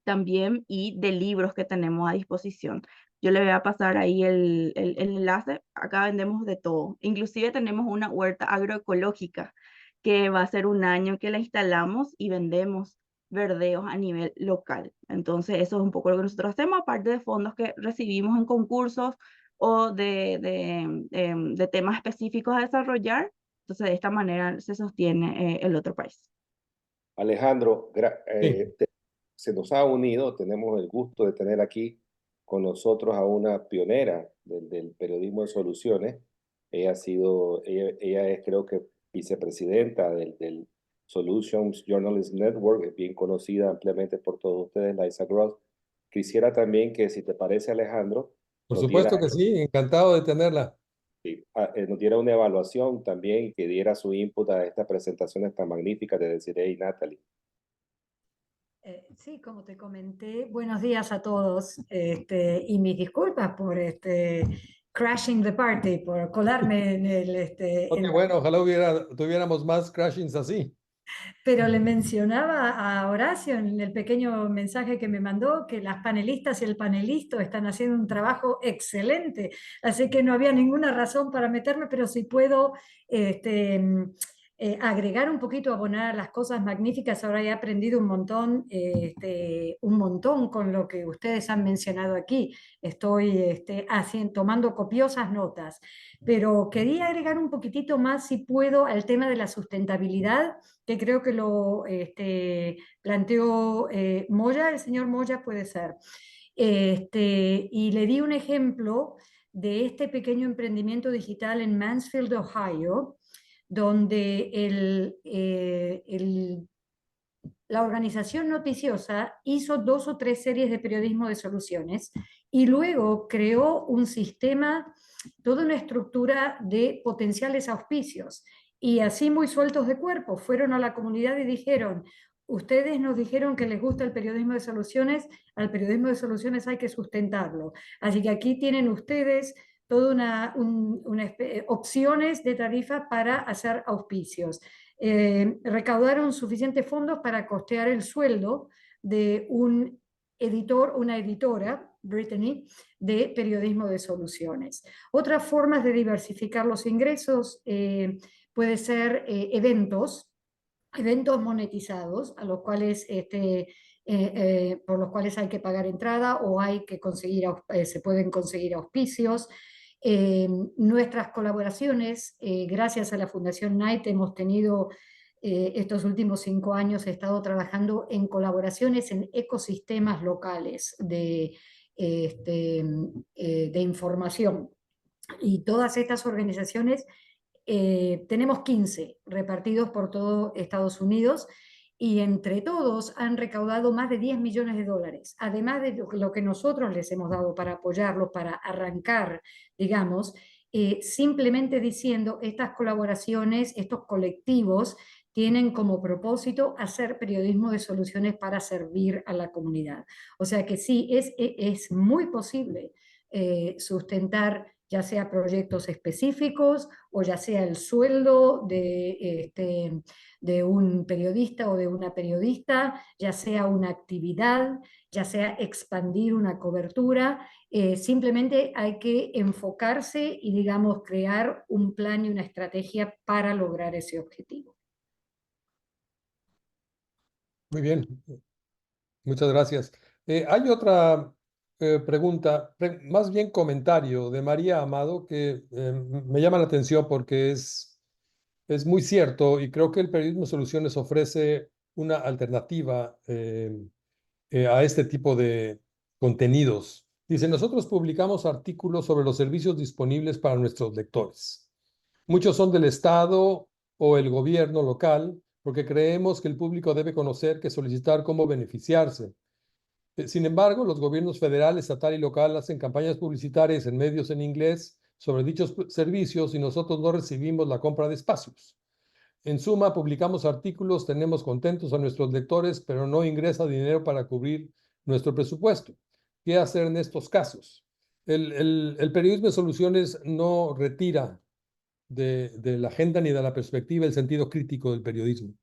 también y de libros que tenemos a disposición. Yo le voy a pasar ahí el enlace. Acá vendemos de todo. Inclusive tenemos una huerta agroecológica que va a ser un año que la instalamos y vendemos verdeos a nivel local. Entonces, eso es un poco lo que nosotros hacemos, aparte de fondos que recibimos en concursos o de temas específicos a desarrollar. Entonces, de esta manera se sostiene el otro país. Alejandro, Sí. se nos ha unido, tenemos el gusto de tener aquí con nosotros a una pionera del periodismo de soluciones. Ella es creo que vicepresidenta del Solutions Journalist Network, es bien conocida ampliamente por todos ustedes, Liza Gross. Quisiera también que, si te parece, Alejandro, Por nos diera, supuesto que sí, encantado de tenerla. nos diera una evaluación también, que diera su input a estas presentaciones tan magníficas de Desiree y Natalie. Sí, como te comenté, buenos días a todos y mis disculpas por crashing the party, por colarme en el... Oh, qué bueno, ojalá tuviéramos más crashings así. Pero le mencionaba a Horacio en el pequeño mensaje que me mandó que las panelistas y el panelista están haciendo un trabajo excelente, así que no había ninguna razón para meterme, pero si puedo agregar un poquito, abonar las cosas magníficas. Ahora he aprendido un montón con lo que ustedes han mencionado aquí. Estoy tomando copiosas notas, pero quería agregar un poquitito más, si puedo, al tema de la sustentabilidad, que creo que lo planteó Moya, el señor Moya puede ser. Y le di un ejemplo de este pequeño emprendimiento digital en Mansfield, Ohio, donde la organización noticiosa hizo 2 o 3 series de periodismo de soluciones y luego creó un sistema, toda una estructura de potenciales auspicios. Y así, muy sueltos de cuerpo, fueron a la comunidad y dijeron: ustedes nos dijeron que les gusta el periodismo de soluciones, al periodismo de soluciones hay que sustentarlo. Así que aquí tienen ustedes todas opciones de tarifa para hacer auspicios. Recaudaron suficientes fondos para costear el sueldo de un editor, una editora, Brittany, de periodismo de soluciones. Otras formas de diversificar los ingresos puede ser eventos monetizados, a los cuales por los cuales hay que pagar entrada o hay que conseguir, se pueden conseguir auspicios. Nuestras colaboraciones, gracias a la Fundación Knight, hemos tenido estos últimos 5 años, he estado trabajando en colaboraciones en ecosistemas locales de información. Y todas estas organizaciones, tenemos 15 repartidos por todo Estados Unidos, y entre todos han recaudado más de 10 millones de dólares, además de lo que nosotros les hemos dado para apoyarlos, para arrancar, digamos, simplemente diciendo, estas colaboraciones, estos colectivos, tienen como propósito hacer periodismo de soluciones para servir a la comunidad. O sea que sí, es muy posible sustentar ya sea proyectos específicos o ya sea el sueldo de un periodista o de una periodista, ya sea una actividad, ya sea expandir una cobertura. Simplemente hay que enfocarse y, digamos, crear un plan y una estrategia para lograr ese objetivo. Muy bien, muchas gracias. Hay otra pregunta, más bien comentario de María Amado, que me llama la atención porque es muy cierto, y creo que el periodismo Soluciones ofrece una alternativa a este tipo de contenidos. Dice: nosotros publicamos artículos sobre los servicios disponibles para nuestros lectores. Muchos son del Estado o el gobierno local, porque creemos que el público debe conocer que solicitar cómo beneficiarse. Sin embargo, los gobiernos federal, estatal y local hacen campañas publicitarias en medios en inglés sobre dichos servicios y nosotros no recibimos la compra de espacios. En suma, publicamos artículos, tenemos contentos a nuestros lectores, pero no ingresa dinero para cubrir nuestro presupuesto. ¿Qué hacer en estos casos? El periodismo de soluciones no retira de la agenda ni de la perspectiva el sentido crítico del periodismo.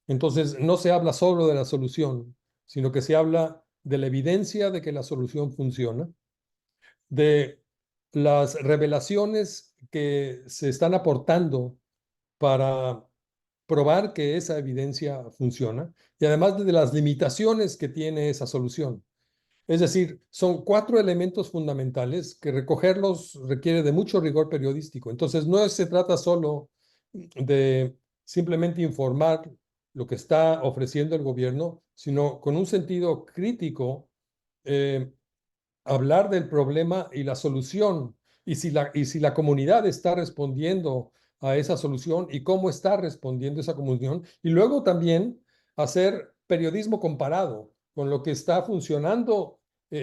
Entonces, no se habla solo de la solución, sino que se habla de la evidencia de que la solución funciona, de las revelaciones que se están aportando para probar que esa evidencia funciona, y además de las limitaciones que tiene esa solución. Es decir, son 4 elementos fundamentales que recogerlos requiere de mucho rigor periodístico. Entonces, no se trata solo de simplemente informar lo que está ofreciendo el gobierno, sino con un sentido crítico, hablar del problema y la solución, y si la comunidad está respondiendo a esa solución y cómo está respondiendo esa comunidad, y luego también hacer periodismo comparado con lo que está funcionando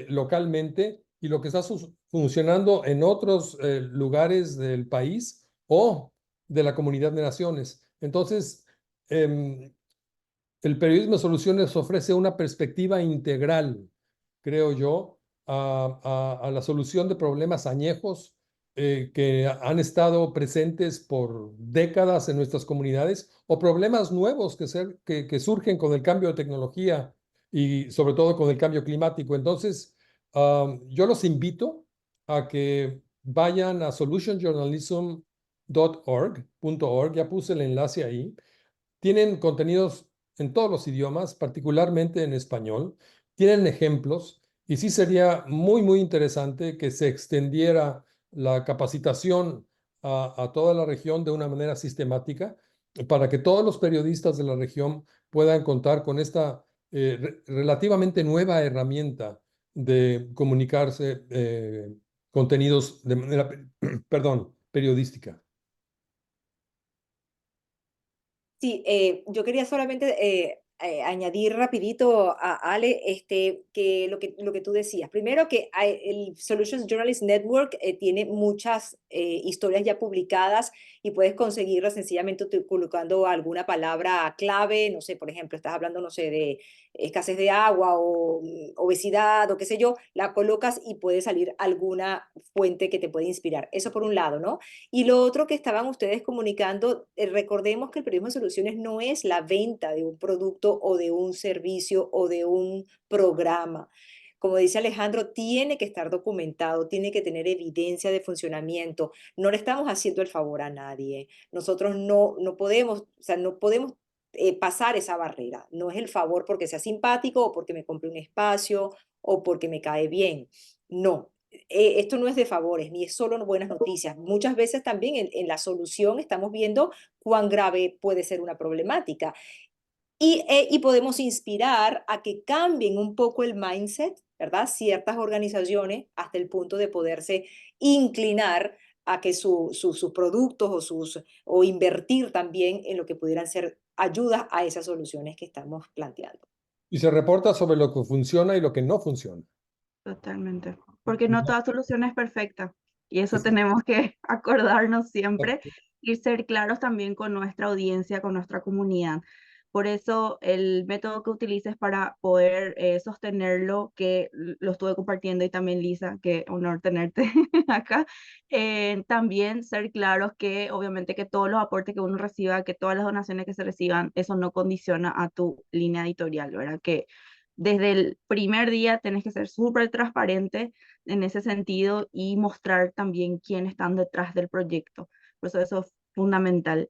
localmente y lo que está funcionando en otros lugares del país o de la comunidad de naciones. Entonces, el periodismo de soluciones ofrece una perspectiva integral, creo yo, a la solución de problemas añejos que han estado presentes por décadas en nuestras comunidades o problemas nuevos que surgen con el cambio de tecnología y sobre todo con el cambio climático. Entonces, yo los invito a que vayan a solutionjournalism.org, ya puse el enlace ahí. Tienen contenidos en todos los idiomas, particularmente en español. Tienen ejemplos y sí sería muy, muy interesante que se extendiera la capacitación a toda la región de una manera sistemática para que todos los periodistas de la región puedan contar con esta relativamente nueva herramienta de comunicarse contenidos de manera, perdón, periodística. Sí, yo quería solamente añadir rapidito a Ale que lo que tú decías. Primero que el Solutions Journalist Network tiene muchas historias ya publicadas y puedes conseguirlas sencillamente colocando alguna palabra clave, no sé, por ejemplo, estás hablando, no sé, de escasez de agua o obesidad o qué sé yo, la colocas y puede salir alguna fuente que te puede inspirar. Eso por un lado, ¿no? Y lo otro que estaban ustedes comunicando, recordemos que el periodismo de soluciones no es la venta de un producto o de un servicio o de un programa. Como dice Alejandro, tiene que estar documentado, tiene que tener evidencia de funcionamiento. No le estamos haciendo el favor a nadie. Nosotros no podemos, o sea, no podemos pasar esa barrera. No es el favor porque sea simpático o porque me compre un espacio o porque me cae bien. No, esto no es de favores, ni es solo buenas noticias. Muchas veces también en la solución estamos viendo cuán grave puede ser una problemática y podemos inspirar a que cambien un poco el mindset, ¿verdad? Ciertas organizaciones hasta el punto de poderse inclinar a que sus productos o invertir también en lo que pudieran ser ayudas a esas soluciones que estamos planteando. Y se reporta sobre lo que funciona y lo que no funciona. Totalmente. Porque no toda solución es perfecta. Y eso Es- tenemos que acordarnos siempre y ser claros también con nuestra audiencia, con nuestra comunidad. Por eso el método que utilices para poder sostenerlo, que lo estuve compartiendo y también Lisa, qué honor tenerte acá, también ser claros que obviamente que todos los aportes que uno reciba, que todas las donaciones que se reciban, eso no condiciona a tu línea editorial, ¿verdad? Que desde el primer día tenés que ser súper transparente en ese sentido y mostrar también quiénes están detrás del proyecto. Por eso es fundamental.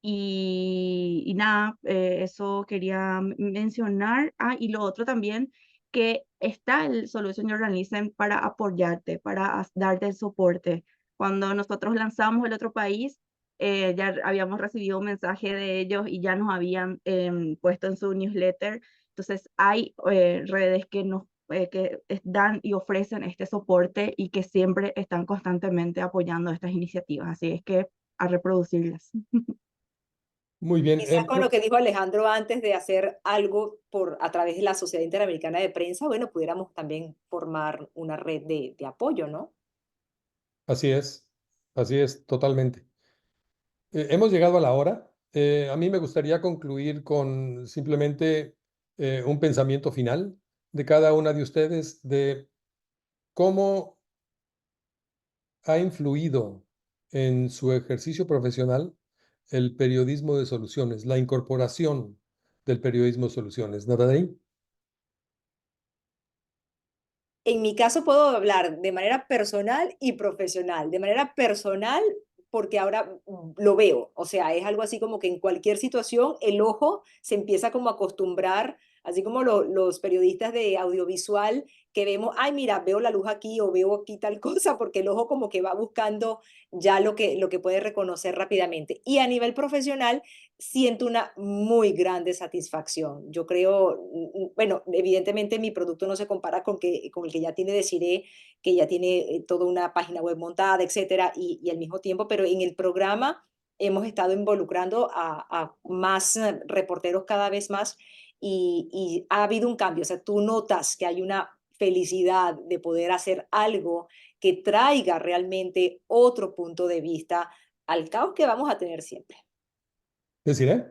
Y nada, eso quería mencionar. Ah, y lo otro también, que está el Solution Journalism para apoyarte, para darte el soporte. Cuando nosotros lanzamos el otro país, ya habíamos recibido un mensaje de ellos y ya nos habían puesto en su newsletter. Entonces hay redes que nos dan y ofrecen este soporte y que siempre están constantemente apoyando estas iniciativas. Así es que a reproducirlas. Muy bien. Quizás con lo que dijo Alejandro antes de hacer algo a través de la Sociedad Interamericana de Prensa, bueno, pudiéramos también formar una red de apoyo, ¿no? Así es, totalmente. Hemos llegado a la hora. A mí me gustaría concluir con simplemente un pensamiento final de cada una de ustedes de cómo ha influido en su ejercicio profesional el periodismo de soluciones, la incorporación del periodismo de soluciones. ¿Natanaí? En mi caso puedo hablar de manera personal y profesional. De manera personal, porque ahora lo veo, o sea, es algo así como que en cualquier situación el ojo se empieza como a acostumbrar, así como los periodistas de audiovisual que vemos, ay, mira, veo la luz aquí o veo aquí tal cosa, porque el ojo como que va buscando ya lo que puede reconocer rápidamente. Y a nivel profesional, siento una muy grande satisfacción. Yo creo, bueno, evidentemente mi producto no se compara con el que ya tiene Desiree, que ya tiene toda una página web montada, etcétera, y al mismo tiempo, pero en el programa hemos estado involucrando a más reporteros cada vez más y ha habido un cambio. O sea, tú notas que hay una felicidad de poder hacer algo que traiga realmente otro punto de vista al caos que vamos a tener siempre. ¿Deciré?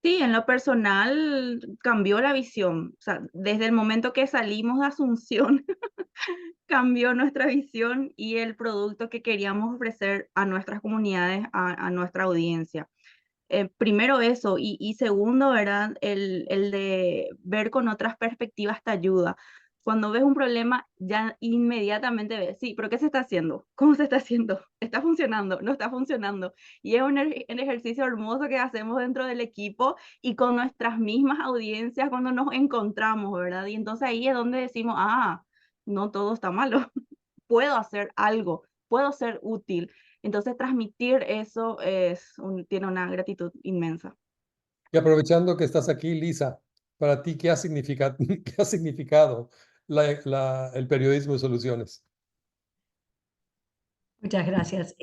Sí, en lo personal cambió la visión. O sea, desde el momento que salimos de Asunción cambió nuestra visión y el producto que queríamos ofrecer a nuestras comunidades, a nuestra audiencia. Primero eso, y segundo, ¿verdad? El de ver con otras perspectivas te ayuda. Cuando ves un problema, ya inmediatamente ves, sí, pero ¿qué se está haciendo? ¿Cómo se está haciendo? ¿Está funcionando? ¿No está funcionando? Y es un ejercicio hermoso que hacemos dentro del equipo y con nuestras mismas audiencias cuando nos encontramos, ¿verdad? Y entonces ahí es donde decimos, no todo está malo, puedo hacer algo, puedo ser útil. Entonces transmitir eso tiene una gratitud inmensa. Y aprovechando que estás aquí, Lisa, para ti, ¿qué ha significado, qué ha significado el periodismo de soluciones? Muchas gracias.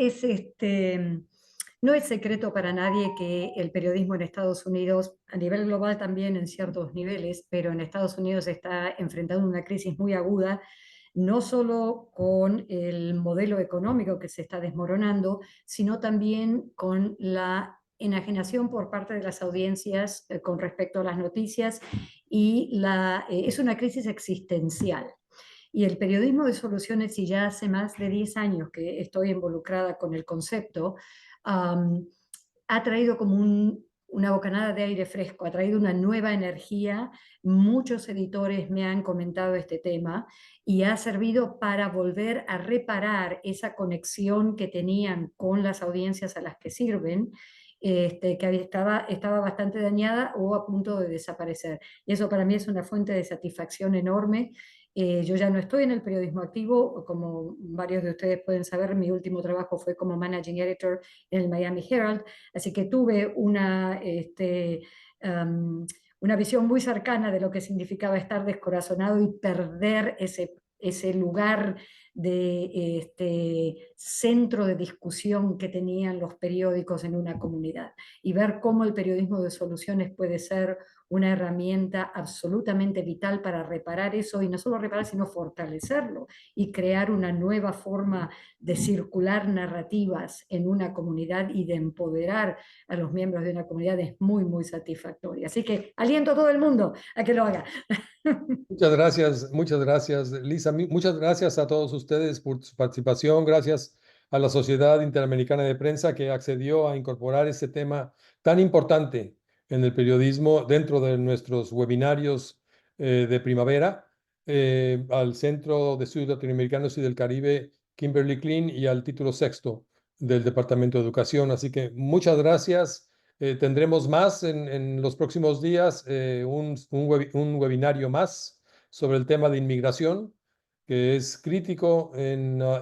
No es secreto para nadie que el periodismo en Estados Unidos, a nivel global también en ciertos niveles, pero en Estados Unidos está enfrentando una crisis muy aguda, no solo con el modelo económico que se está desmoronando, sino también con la enajenación por parte de las audiencias con respecto a las noticias y es una crisis existencial. Y el periodismo de soluciones, y ya hace más de 10 años que estoy involucrada con el concepto, ha traído como una bocanada de aire fresco, ha traído una nueva energía. Muchos editores me han comentado este tema y ha servido para volver a reparar esa conexión que tenían con las audiencias a las que sirven, que estaba bastante dañada o a punto de desaparecer. Y eso para mí es una fuente de satisfacción enorme. Yo ya no estoy en el periodismo activo, como varios de ustedes pueden saber, mi último trabajo fue como Managing Editor en el Miami Herald, así que tuve una visión muy cercana de lo que significaba estar descorazonado y perder ese lugar de centro de discusión que tenían los periódicos en una comunidad, y ver cómo el periodismo de soluciones puede ser una herramienta absolutamente vital para reparar eso, y no solo reparar, sino fortalecerlo y crear una nueva forma de circular narrativas en una comunidad y de empoderar a los miembros de una comunidad es muy, muy satisfactoria. Así que aliento a todo el mundo a que lo haga. Muchas gracias, Lisa. Muchas gracias a todos ustedes por su participación. Gracias a la Sociedad Interamericana de Prensa que accedió a incorporar este tema tan importante en el periodismo dentro de nuestros webinarios de primavera, al Centro de Estudios Latinoamericanos y del Caribe, Kimberly Klein, y al título sexto del Departamento de Educación. Así que muchas gracias. Tendremos más en los próximos días, un webinario más sobre el tema de inmigración, que es crítico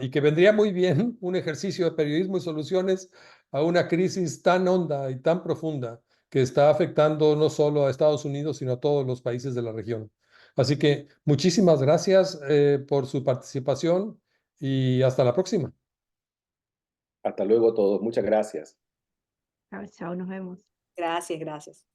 y que vendría muy bien un ejercicio de periodismo y soluciones a una crisis tan honda y tan profunda que está afectando no solo a Estados Unidos, sino a todos los países de la región. Así que muchísimas gracias por su participación y hasta la próxima. Hasta luego todos. Muchas gracias. Chao, chao, nos vemos. Gracias, gracias.